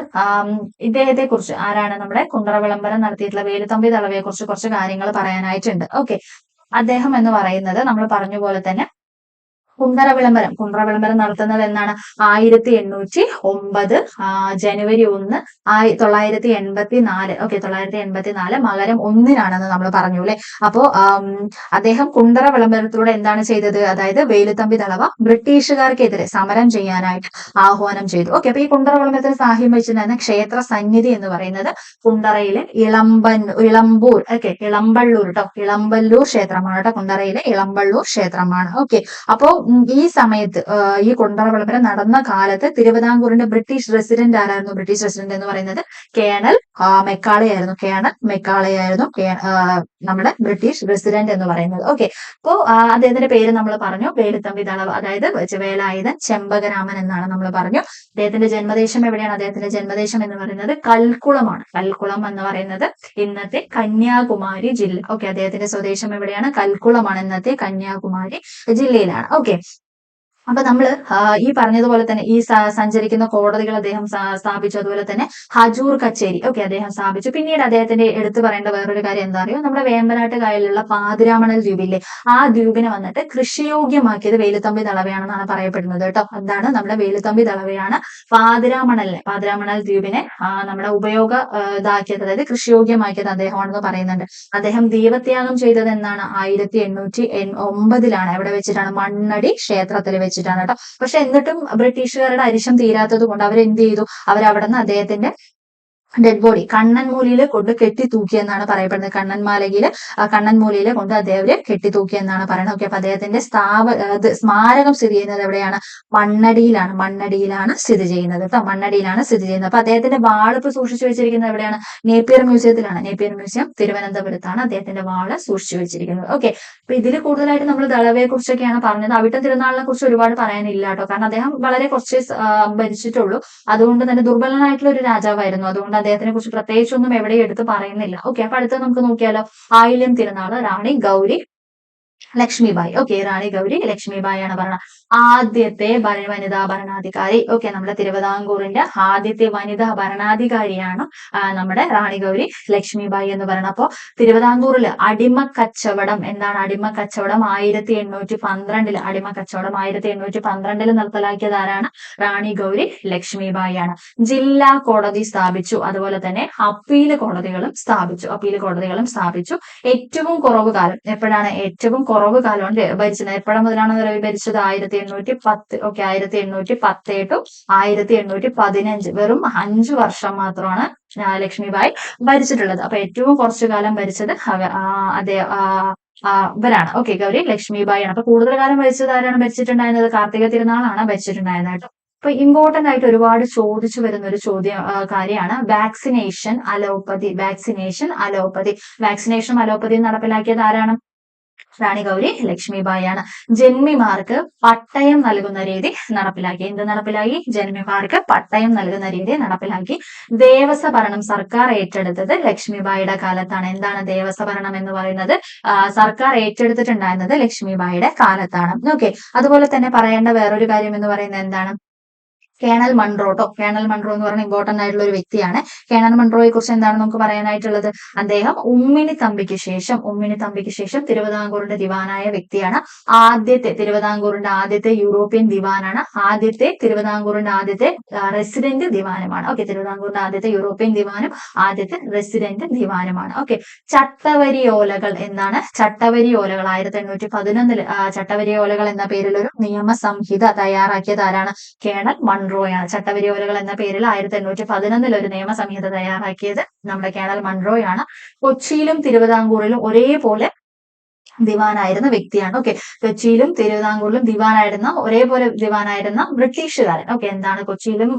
ഇദ്ദേഹത്തെ കുറിച്ച്, ആരാണ് നമ്മുടെ കുണ്ടറ വിളംബരം നടത്തിയിട്ടുള്ള വേലുത്തമ്പി ദളവയെ കുറിച്ച് കുറച്ച് കാര്യങ്ങൾ പറയാനായിട്ടുണ്ട്. ഓക്കെ, അദ്ദേഹം എന്ന് പറയുന്നത് നമ്മൾ പറഞ്ഞ പോലെ തന്നെ കുണ്ടറ വിളംബരം നടത്തുന്നത് എന്നാണ് 1809 ജനുവരി 1 1984. ഓക്കെ, 1984 മകരം 1-നാണെന്ന് നമ്മൾ പറഞ്ഞു അല്ലെ. അപ്പോ അദ്ദേഹം കുണ്ടറ വിളംബരത്തിലൂടെ എന്താണ് ചെയ്തത്? അതായത് വേലുത്തമ്പി ദളവ ബ്രിട്ടീഷുകാർക്കെതിരെ സമരം ചെയ്യാനായിട്ട് ആഹ്വാനം ചെയ്തു. ഓക്കെ, അപ്പൊ ഈ കുണ്ടറ വിളംബരത്തിന് സാഹ്യം വെച്ചിട്ടുണ്ടായിരുന്ന ക്ഷേത്ര സന്നിധി എന്ന് പറയുന്നത് കുണ്ടറയിലെ ഇളമ്പൂർ, ഓക്കെ, ഇളമ്പള്ളൂർ കേട്ടോ, ഇളമ്പല്ലൂർ ക്ഷേത്രമാണ് കേട്ടോ. കുണ്ടറയിലെ ഇളമ്പള്ളൂർ ക്ഷേത്രമാണ്. ഓക്കെ, അപ്പോ ഈ സമയത്ത് ഈ കുണ്ടറ വിളംബരം നടന്ന കാലത്ത് തിരുവിതാംകൂറിന്റെ ബ്രിട്ടീഷ് റെസിഡന്റ് ആരായിരുന്നു? ബ്രിട്ടീഷ് റെസിഡന്റ് എന്ന് പറയുന്നത് കേണൽ മെക്കാളയായിരുന്നു. നമ്മുടെ ബ്രിട്ടീഷ് റെസിഡന്റ് എന്ന് പറയുന്നത്. ഓക്കെ, അപ്പോ അദ്ദേഹത്തിന്റെ പേര് നമ്മൾ പറഞ്ഞു, വേലുത്തമ്പി ദളവ, അതായത് വേലായുധൻ ചെമ്പകരാമൻ എന്നാണ് നമ്മൾ പറഞ്ഞു. അദ്ദേഹത്തിന്റെ ജന്മദേശം എവിടെയാണ്? അദ്ദേഹത്തിന്റെ ജന്മദേശം എന്ന് പറയുന്നത് കൽക്കുളമാണ്. കൽക്കുളം എന്ന് പറയുന്നത് ഇന്നത്തെ കന്യാകുമാരി ജില്ല. ഓക്കെ, അദ്ദേഹത്തിന്റെ സ്വദേശം എവിടെയാണ്? കൽക്കുളമാണ്, ഇന്നത്തെ കന്യാകുമാരി ജില്ലയിലാണ്. ഓക്കെ, അപ്പൊ നമ്മള് ഈ പറഞ്ഞതുപോലെ തന്നെ ഈ സഞ്ചരിക്കുന്ന കോടതികൾ അദ്ദേഹം സ്ഥാപിച്ചു. അതുപോലെ തന്നെ ഹജൂർ കച്ചേരി, ഓക്കെ, അദ്ദേഹം സ്ഥാപിച്ചു. പിന്നീട് അദ്ദേഹത്തിന്റെ എടുത്തു പറയേണ്ട വേറൊരു കാര്യം എന്താ അറിയോ? നമ്മുടെ വേമ്പനാട്ട് കായലിലുള്ള പാതിരാമണൽ ദ്വീപില്ലേ, ആ ദ്വീപിനെ വന്നിട്ട് കൃഷിയോഗ്യമാക്കിയത് വേലുത്തമ്പി ദളവയാണെന്നാണ് പറയപ്പെടുന്നത് കേട്ടോ. എന്താണ്? നമ്മുടെ വേലുത്തമ്പി ദളവയാണ് പാതിരാമണൽ ദ്വീപിനെ നമ്മുടെ ഇതാക്കിയത്, അതായത് കൃഷിയോഗ്യമാക്കിയത് അദ്ദേഹമാണെന്ന് പറയുന്നുണ്ട്. അദ്ദേഹം ദീപത്യാഗം ചെയ്തത് എന്നാണ്? 1809 എവിടെ വെച്ചിട്ടാണ്? മണ്ണടി ക്ഷേത്രത്തിൽ വെച്ചിട്ടാണ് കേട്ടോ. പക്ഷെ എന്നിട്ടും ബ്രിട്ടീഷുകാരുടെ അരിശം തീരാത്തത് കൊണ്ട് അവരെന്ത് ചെയ്തു? അവരവിടെ നിന്ന് അദ്ദേഹത്തിന്റെ ഡെഡ് ബോഡി കണ്ണൻമൂലയിൽ കൊണ്ട് കെട്ടി തൂക്കിയെന്നാണ് പറയപ്പെടുന്നത്. കണ്ണൻമൂലയിൽ കൊണ്ട് അദ്ദേഹം കെട്ടി തൂക്കിയെന്നാണ് പറയുന്നത്. ഓക്കെ, അപ്പൊ അദ്ദേഹത്തിന്റെ സ്മാരകം സ്ഥിതി ചെയ്യുന്നത് എവിടെയാണ്? മണ്ണടിയിലാണ് സ്ഥിതി ചെയ്യുന്നത് കേട്ടോ. മണ്ണടിയിലാണ് സ്ഥിതി ചെയ്യുന്നത്. അപ്പൊ അദ്ദേഹത്തിന്റെ വാളിപ്പ് സൂക്ഷിച്ചു വെച്ചിരിക്കുന്നത് എവിടെയാണ്? നേപ്പിയർ മ്യൂസിയത്തിലാണ്. നേപ്പിയർ മ്യൂസിയം തിരുവനന്തപുരത്താണ് അദ്ദേഹത്തിന്റെ വാള് സൂക്ഷിച്ചു വെച്ചിരിക്കുന്നത്. ഓക്കെ, അപ്പൊ ഇതിൽ കൂടുതലായിട്ട് നമ്മൾ ദളവയെ കുറിച്ചൊക്കെയാണ് പറഞ്ഞത്. അവിട്ടം തിരുനാളിനെ കുറിച്ച് ഒരുപാട് പറയാനില്ല കേട്ടോ, കാരണം അദ്ദേഹം വളരെ കുറച്ച് ഭരിച്ചിട്ടുള്ളൂ. അതുകൊണ്ട് തന്നെ ദുർബലനായിട്ടുള്ള ഒരു രാജാവായിരുന്നു. അതുകൊണ്ട് അദ്ദേഹത്തിനെ കുറിച്ച് പ്രത്യേകിച്ചൊന്നും എവിടെയും എടുത്ത് പറയുന്നില്ല. ഓക്കെ, അപ്പൊ അടുത്ത് നമുക്ക് നോക്കിയാലോ. ആയില്യം തിരുനാള് റാണി ഗൗരി ലക്ഷ്മിബായി. ഓക്കെ, റാണി ഗൗരി ലക്ഷ്മിബായി ആണ് പറയുന്നത്. ആദ്യത്തെ വനിതാ ഭരണാധികാരി. ഓക്കെ, നമ്മുടെ തിരുവിതാംകൂറിന്റെ ആദ്യത്തെ വനിതാ ഭരണാധികാരിയാണ് നമ്മുടെ റാണി ഗൗരി ലക്ഷ്മിബായി എന്ന് പറയുന്നത്. അപ്പോ തിരുവിതാംകൂറില് അടിമക്കച്ചവടം, എന്താണ് അടിമക്കച്ചവടം? 1812 അടിമക്കച്ചവടം 1812 നിർത്തലാക്കിയത് ആരാണ്? റാണി ഗൗരി ലക്ഷ്മിബായി ആണ്. ജില്ലാ കോടതി സ്ഥാപിച്ചു. അതുപോലെ തന്നെ അപ്പീൽ കോടതികളും സ്ഥാപിച്ചു. ഏറ്റവും കുറവ് കാലം എപ്പോഴാണ്? ഏറ്റവും കുറവ് കാലമാണ് ഭരിച്ചത്. എപ്പോഴാണ് മുതലാണ് ഭരിച്ചത്? 1810. ഓക്കെ, 1810 ടു 1815, വെറും 5 വർഷം മാത്രമാണ് ലക്ഷ്മിബായി ഭരിച്ചിട്ടുള്ളത്. അപ്പൊ ഏറ്റവും കുറച്ചു കാലം ഭരിച്ചത് ഇവരാണ്. ഓക്കെ, ഗൗരി ലക്ഷ്മിബായി ആണ്. അപ്പൊ കൂടുതൽ കാലം ഭരിച്ചത് ആരാണ് ഭരിച്ചിട്ടുണ്ടായിരുന്നത്? കാർത്തിക തിരുനാളാണ് ഭരിച്ചിട്ടുണ്ടായിരുന്നത് കേട്ടോ. അപ്പൊ ഇമ്പോർട്ടന്റ് ആയിട്ട് ഒരുപാട് ചോദിച്ചു വരുന്ന ഒരു കാര്യമാണ് വാക്സിനേഷൻ അലോപ്പതി. വാക്സിനേഷൻ അലോപ്പതി നടപ്പിലാക്കിയത് ആരാണ്? റാണി ഗൗരി ലക്ഷ്മിബായി ആണ്. ജന്മിമാർക്ക് പട്ടയം നൽകുന്ന രീതി നടപ്പിലാക്കി. എന്ത് നടപ്പിലാക്കി? ജന്മിമാർക്ക് പട്ടയം നൽകുന്ന രീതി നടപ്പിലാക്കി. ദേവസ്വഭരണം സർക്കാർ ഏറ്റെടുത്തത് ലക്ഷ്മിബായിയുടെ കാലത്താണ്. എന്താണ് ദേവസ്വഭരണം എന്ന് പറയുന്നത്? സർക്കാർ ഏറ്റെടുത്തിട്ടുണ്ടായിരുന്നത് ലക്ഷ്മിബായിയുടെ കാലത്താണ്. ഓക്കെ, അതുപോലെ തന്നെ പറയേണ്ട വേറൊരു കാര്യം എന്ന് പറയുന്നത് എന്താണ്? കേണൽ മൺറോ എന്ന് പറയുന്ന ഇമ്പോർട്ടന്റ് ആയിട്ടുള്ള ഒരു വ്യക്തിയാണ്. കേണൽ മൺറോയെ കുറിച്ച് എന്താണ് നമുക്ക് പറയാനായിട്ടുള്ളത്? അദ്ദേഹം ഉമ്മിണി തമ്പിക്ക് ശേഷം തിരുവിതാംകൂറിന്റെ ദിവാനായ വ്യക്തിയാണ്. തിരുവിതാംകൂറിന്റെ ആദ്യത്തെ യൂറോപ്യൻ ദിവാനാണ്. തിരുവിതാംകൂറിന്റെ ആദ്യത്തെ റെസിഡന്റ് ദിവാനുമാണ്. ഓക്കെ, തിരുവിതാംകൂറിന്റെ ആദ്യത്തെ യൂറോപ്യൻ ദിവാനും ആദ്യത്തെ റെസിഡന്റ് ദിവാനുമാണ്. ഓക്കെ, ചട്ടവരിയോലകൾ എന്നാണ്? ചട്ടവരിയോലകൾ 1811 ചട്ടവരിയോലകൾ എന്ന പേരിൽ ഒരു നിയമസംഹിത തയ്യാറാക്കിയത് ആരാണ്? കേണൽ മൺറോയാണ്. ചട്ടവരിയോലകൾ എന്ന പേരിൽ 1811 ഒരു നിയമസംഹിത തയ്യാറാക്കിയത് നമ്മുടെ കേണൽ മൺറോയാണ്. കൊച്ചിയിലും തിരുവിതാംകൂറിലും ഒരേപോലെ ദിവാനായിരുന്ന വ്യക്തിയാണ്. ഓക്കെ, കൊച്ചിയിലും തിരുവിതാംകൂറിലും ഒരേപോലെ ദിവാനായിരുന്ന ബ്രിട്ടീഷുകാരൻ. ഓക്കെ, എന്താണ്? കൊച്ചിയിലും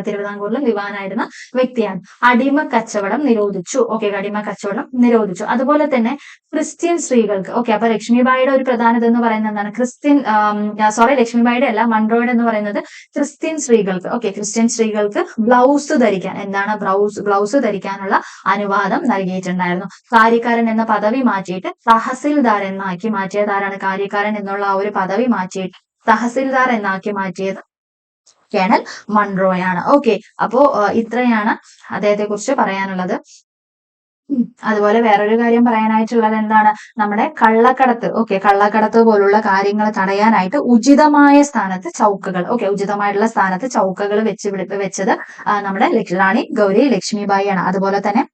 തിരുവിതാംകൂറിലും ദിവാനായിരുന്ന വ്യക്തിയാണ്. അടിമ കച്ചവടം നിരോധിച്ചു. ഓക്കെ, അടിമ കച്ചവടം നിരോധിച്ചു. അതുപോലെ തന്നെ ക്രിസ്ത്യൻ സ്ത്രീകൾക്ക്. ഓക്കെ, അപ്പൊ ലക്ഷ്മിബായിയുടെ ഒരു പ്രധാനത എന്ന് പറയുന്നത് എന്താണ്? ലക്ഷ്മിബായിയുടെ അല്ല, മൺറോയുടെ എന്ന് പറയുന്നത് ക്രിസ്ത്യൻ സ്ത്രീകൾക്ക്. ഓക്കെ, ക്രിസ്ത്യൻ സ്ത്രീകൾക്ക് ബ്ലൗസ് ധരിക്കാൻ, എന്താണ്? ബ്ലൗസ് ധരിക്കാനുള്ള അനുവാദം നൽകിയിട്ടുണ്ടായിരുന്നു. കാര്യക്കാരൻ എന്ന പദവി മാറ്റിയിട്ട് തഹസിൽ തഹസിൽദാർ എന്നാക്കി മാറ്റിയത് ആരാണ്? കാര്യക്കാരൻ എന്നുള്ള ആ ഒരു പദവി മാറ്റിയിട്ട് തഹസിൽദാർ എന്നാക്കി മാറ്റിയത് കേണൽ മൺറോയാണ്. ഓക്കെ, അപ്പോ ഇത്രയാണ് അദ്ദേഹത്തെ കുറിച്ച് പറയാനുള്ളത്. അതുപോലെ വേറൊരു കാര്യം പറയാനായിട്ടുള്ളത് എന്താണ്? നമ്മുടെ കള്ളക്കടത്ത്, കള്ളക്കടത്ത് പോലുള്ള കാര്യങ്ങൾ തടയാനായിട്ട് ഉചിതമായ സ്ഥാനത്ത് ചൗക്കകൾ, ഉചിതമായിട്ടുള്ള സ്ഥാനത്ത് ചൗക്കകൾ വെച്ചത് നമ്മുടെ റാണി ഗൗരി ലക്ഷ്മിബായി ആണ്. അതുപോലെ തന്നെ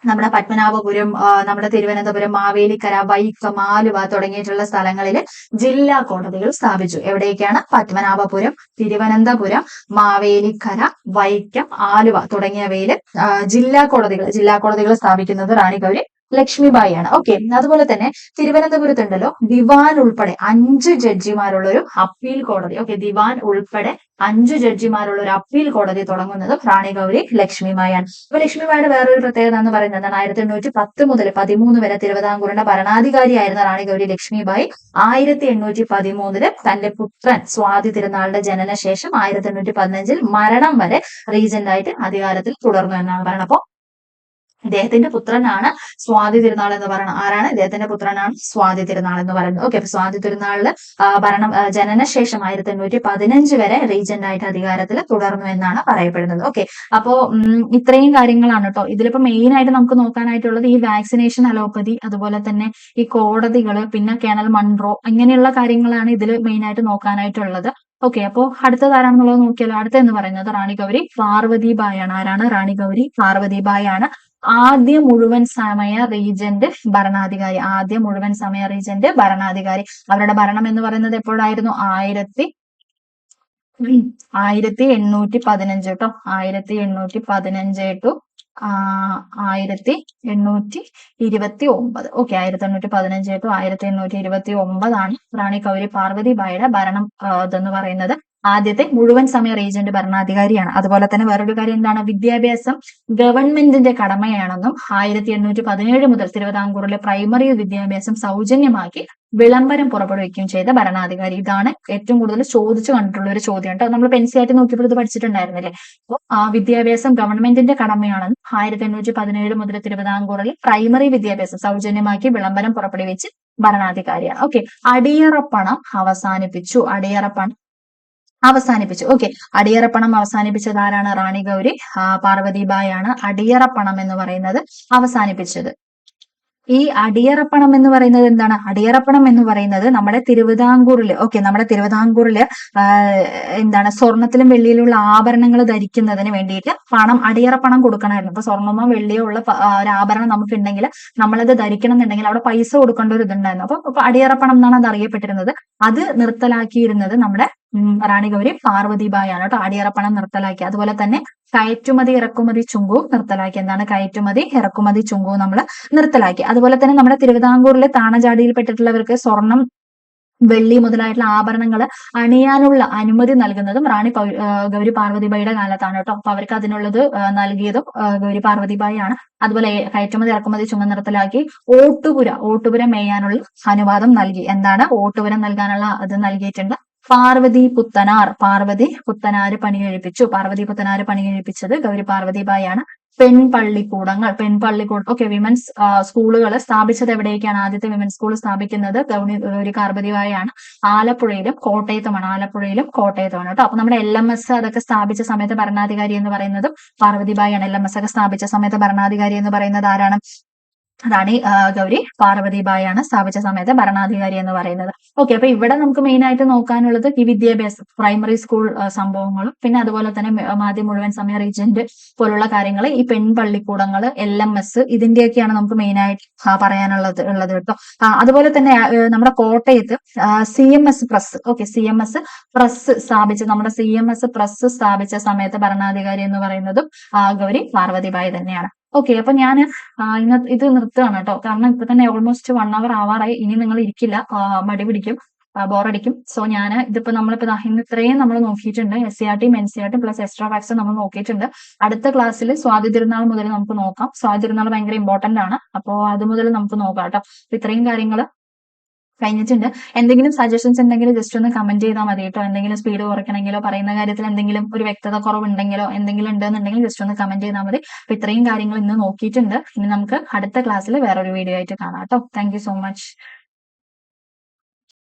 നമ്മുടെ പത്മനാഭപുരം, നമ്മുടെ തിരുവനന്തപുരം, മാവേലിക്കര, വൈക്കം, ആലുവ തുടങ്ങിയിട്ടുള്ള സ്ഥലങ്ങളിൽ ജില്ലാ കോടതികൾ സ്ഥാപിച്ചു. എവിടെയൊക്കെയാണ്? പത്മനാഭപുരം, തിരുവനന്തപുരം, മാവേലിക്കര, വൈക്കം, ആലുവ തുടങ്ങിയവയിൽ ജില്ലാ കോടതികൾ സ്ഥാപിക്കുന്നത് റാണി ഗൗരി ലക്ഷ്മിബായി ആണ്. ഓക്കെ, അതുപോലെ തന്നെ തിരുവനന്തപുരത്തുണ്ടല്ലോ ദിവാൻ ഉൾപ്പെടെ 5 ജഡ്ജിമാരുള്ള ഒരു അപ്പീൽ കോടതി. ദിവാൻ ഉൾപ്പെടെ 5 ജഡ്ജിമാരുള്ള ഒരു അപ്പീൽ കോടതി തുടങ്ങുന്നത് റാണി ഗൗരി ലക്ഷ്മിബായാണ്. അപ്പൊ ലക്ഷ്മിബായിയുടെ വേറൊരു പ്രത്യേകത എന്ന് പറയുന്നത് 1810 മുതൽ 13 വരെ തിരുവിതാംകൂറിന്റെ ഭരണാധികാരിയായിരുന്ന റാണി ഗൗരി ലക്ഷ്മിബായി 1813 തന്റെ പുത്രൻ സ്വാതി തിരുനാളിന്റെ ജനനശേഷം 1815 മരണം വരെ റീജന്റ് ആയിട്ട് അധികാരത്തിൽ തുടർന്നു എന്നാണ് പറയുന്നത്. അപ്പൊ ഇദ്ദേഹത്തിന്റെ പുത്രനാണ് സ്വാതി തിരുനാൾ എന്ന് പറയുന്നത്. ആരാണ്? ഇദ്ദേഹത്തിന്റെ പുത്രനാണ് സ്വാതി തിരുനാൾ എന്ന് പറയുന്നത്. ഓക്കെ, അപ്പൊ സ്വാതി തിരുനാളില് ജനനശേഷം 1815 വരെ റീജന്റ് ആയിട്ട് അധികാരത്തിൽ തുടർന്നു എന്നാണ് പറയപ്പെടുന്നത്. ഓക്കെ, അപ്പോ ഇത്രയും കാര്യങ്ങളാണ് കേട്ടോ. ഇതിലിപ്പോ മെയിൻ ആയിട്ട് നമുക്ക് നോക്കാനായിട്ടുള്ളത് ഈ വാക്സിനേഷൻ അലോപ്പതി, അതുപോലെ തന്നെ ഈ കോടതികള്, പിന്നെ കേണൽ മൺറോ, ഇങ്ങനെയുള്ള കാര്യങ്ങളാണ് ഇതിൽ മെയിൻ ആയിട്ട് നോക്കാനായിട്ടുള്ളത്. ഓക്കെ, അപ്പോ അടുത്തത് ആരാണെന്നുള്ളത് നോക്കിയാലോ. അടുത്തെന്ന് പറയുന്നത് റാണി ഗൗരി പാർവതിബായി ആണ്. ആരാണ്? റാണി ഗൗരി പാർവതിബായി ആണ് ആദ്യ മുഴുവൻ സമയ റീജന്റ് ഭരണാധികാരി. അവരുടെ ഭരണം എന്ന് പറയുന്നത് എപ്പോഴായിരുന്നു? 1815 കേട്ടോ. 1815 ടു 1829. ഓക്കെ, 1815 ടു 1829 ആണ് റാണി ഗൗരി പാർവതിബായിയുടെ ഭരണം ഇതെന്ന് പറയുന്നത്. ആദ്യത്തെ മുഴുവൻ സമയ റീജന്റ് ഭരണാധികാരിയാണ്. അതുപോലെ തന്നെ വേറൊരു കാര്യം എന്താണ്? വിദ്യാഭ്യാസം ഗവൺമെന്റിന്റെ കടമയാണെന്നും 1817 മുതൽ തിരുവിതാംകൂറിലെ പ്രൈമറി വിദ്യാഭ്യാസം സൗജന്യമാക്കി വിളംബരം പുറപ്പെടുവിക്കുകയും ചെയ്ത ഭരണാധികാരി. ഇതാണ് ഏറ്റവും കൂടുതൽ ചോദിച്ചു കണ്ടിട്ടുള്ള ഒരു ചോദ്യം കേട്ടോ. നമ്മൾ പെൻസിയായിട്ട് നോക്കിയപ്പോൾ ഇത് പഠിച്ചിട്ടുണ്ടായിരുന്നില്ലേ? അപ്പോൾ വിദ്യാഭ്യാസം ഗവൺമെന്റിന്റെ കടമയാണെന്നും 1817 മുതൽ തിരുവിതാംകൂറിൽ പ്രൈമറി വിദ്യാഭ്യാസം സൗജന്യമാക്കി വിളംബരം പുറപ്പെടുവിച്ച് ഭരണാധികാരിയാണ്. ഓക്കെ, അടിയറപ്പണം അവസാനിപ്പിച്ചു. ഓക്കെ, അടിയറപ്പണം അവസാനിപ്പിച്ചത് ആരാണ്? റാണി ഗൗരി പാർവതിബായി ആണ് അടിയറപ്പണം എന്ന് പറയുന്നത് അവസാനിപ്പിച്ചത്. ഈ അടിയറപ്പണം എന്ന് പറയുന്നത് എന്താണ്? അടിയറപ്പണം എന്ന് പറയുന്നത് നമ്മുടെ തിരുവിതാംകൂറില് എന്താണ് സ്വർണത്തിലും വെള്ളിയിലുള്ള ആഭരണങ്ങൾ ധരിക്കുന്നതിന് വേണ്ടിയിട്ട് അടിയറപ്പണം കൊടുക്കണമായിരുന്നു. അപ്പൊ സ്വർണമോ വെള്ളിയോ ഉള്ള ഒരു ആഭരണം നമുക്ക് ഉണ്ടെങ്കിൽ നമ്മളത് ധരിക്കണം എന്നുണ്ടെങ്കിൽ അവിടെ പൈസ കൊടുക്കേണ്ട ഒരു ഇതുണ്ടായിരുന്നു. അപ്പൊ അടിയറപ്പണം എന്നാണ് അത് അറിയപ്പെട്ടിരുന്നത്. അത് നിർത്തലാക്കിയിരുന്നത് നമ്മുടെ റാണി ഗൗരി പാർവതിബായി ആണ് കേട്ടോ. അടിയറപ്പണം നിർത്തലാക്കി. അതുപോലെ തന്നെ കയറ്റുമതി ഇറക്കുമതി ചുങ്കവും നിർത്തലാക്കി. എന്താണ്? കയറ്റുമതി ഇറക്കുമതി ചുങ്കവും നമ്മൾ നിർത്തലാക്കി. അതുപോലെ തന്നെ നമ്മുടെ തിരുവിതാംകൂറിലെ താണജാതിയിൽപ്പെട്ടിട്ടുള്ളവർക്ക് സ്വർണം, വെള്ളി മുതലായിട്ടുള്ള ആഭരണങ്ങൾ അണിയാനുള്ള അനുമതി നൽകുന്നതും റാണി ഗൗരി പാർവതിബായിയുടെ കാലത്താണ് കേട്ടോ. അപ്പൊ അവർക്ക് അതിനുള്ളത് നൽകിയതും ഗൗരി പാർവതിബായി ആണ്. അതുപോലെ കയറ്റുമതി ഇറക്കുമതി ചുങ്കം നിർത്തലാക്കി. ഓട്ടുപുര മേയാനുള്ള അനുവാദം നൽകി. എന്താണ്? ഓട്ടുപുരം നൽകാനുള്ള അത് നൽകിയിട്ടുണ്ട്. പാർവതി പുത്തനാര് പണി കഴിപ്പിച്ചത് ഗൗരി പാർവതിബായി ആണ്. പെൺപള്ളിക്കൂടങ്ങൾ ഓക്കെ, വിമൻസ് സ്കൂളുകൾ സ്ഥാപിച്ചത് എവിടേക്കാണ്? ആദ്യത്തെ വിമൻസ് സ്കൂൾ സ്ഥാപിക്കുന്നത് ഗൗരി പാർവതിബായി ആണ്. ആലപ്പുഴയിലും കോട്ടയത്തുമാണ് കേട്ടോ. അപ്പൊ നമ്മുടെ LMS അതൊക്കെ സ്ഥാപിച്ച സമയത്ത് ഭരണാധികാരി എന്ന് പറയുന്നത് പാർവതിബായി ആണ്. LMS ഒക്കെ സ്ഥാപിച്ച സമയത്ത് ഭരണാധികാരി എന്ന് പറയുന്നത് ആരാണ്? റാണി ഗൗരി പാർവതിബായി ആണ് സ്ഥാപിച്ച സമയത്ത് ഭരണാധികാരി എന്ന് പറയുന്നത്. ഓക്കെ, അപ്പൊ ഇവിടെ നമുക്ക് മെയിൻ ആയിട്ട് നോക്കാനുള്ളത് ഈ വിദ്യാഭ്യാസം, പ്രൈമറി സ്കൂൾ സംഭവങ്ങളും, പിന്നെ അതുപോലെ തന്നെ ആദ്യം മുഴുവൻ സമയ റീജന്റ് പോലുള്ള കാര്യങ്ങൾ, ഈ പെൺപള്ളിക്കൂടങ്ങൾ, LMS, ഇതിന്റെയൊക്കെയാണ് നമുക്ക് മെയിൻ ആയിട്ട് പറയാനുള്ളത് കേട്ടോ. അതുപോലെ തന്നെ നമ്മുടെ കോട്ടയത്ത് CMS പ്രസ്, CMS പ്രസ് സ്ഥാപിച്ച സമയത്ത് ഭരണാധികാരി എന്ന് പറയുന്നതും ഗൗരി പാർവതിബായി തന്നെയാണ്. ഓക്കെ, അപ്പൊ ഞാൻ ഇത് നിർത്തുകയാണ് കേട്ടോ. കാരണം ഇപ്പൊ തന്നെ ഓൾമോസ്റ്റ് 1 hour ആവാറായി. ഇനി നിങ്ങൾ ഇരിക്കില്ല, മടി പിടിക്കും, ബോറടിക്കും. സോ ഞാൻ നമ്മളിപ്പോ ഇന്ന് ഇത്രയും നമ്മൾ നോക്കിയിട്ടുണ്ട്. SCRT, NCERT plus extra facts നമ്മൾ നോക്കിയിട്ടുണ്ട്. അടുത്ത ക്ലാസ്സിൽ സ്വാതി തിരുനാൾ മുതൽ നമുക്ക് നോക്കാം. സ്വാതി തിരുനാൾ ഭയങ്കര ഇമ്പോർട്ടന്റ് ആണ്. അപ്പോൾ അത് മുതൽ നമുക്ക് നോക്കാം കേട്ടോ. ഇത്രയും കാര്യങ്ങൾ കഴിഞ്ഞിട്ടുണ്ട്. എന്തെങ്കിലും സജഷൻസ് ഉണ്ടെങ്കിൽ ജസ്റ്റ് ഒന്ന് കമന്റ് ചെയ്താൽ മതി കേട്ടോ. എന്തെങ്കിലും സ്പീഡ് കുറയ്ക്കണമെങ്കിലോ പറയുന്ന കാര്യത്തിൽ എന്തെങ്കിലും ഒരു വ്യക്തത കുറവുണ്ടെങ്കിലോ എന്തെങ്കിലും ഉണ്ടെന്നുണ്ടെങ്കിൽ ജസ്റ്റ് ഒന്ന് കമന്റ് ചെയ്താൽ മതി. അപ്പൊ ഇത്രയും കാര്യങ്ങൾ ഇന്ന് നോക്കിയിട്ടുണ്ട്. ഇനി നമുക്ക് അടുത്ത ക്ലാസ്സിൽ വേറൊരു വീഡിയോ ആയിട്ട് കാണാം കേട്ടോ. Thank you so much.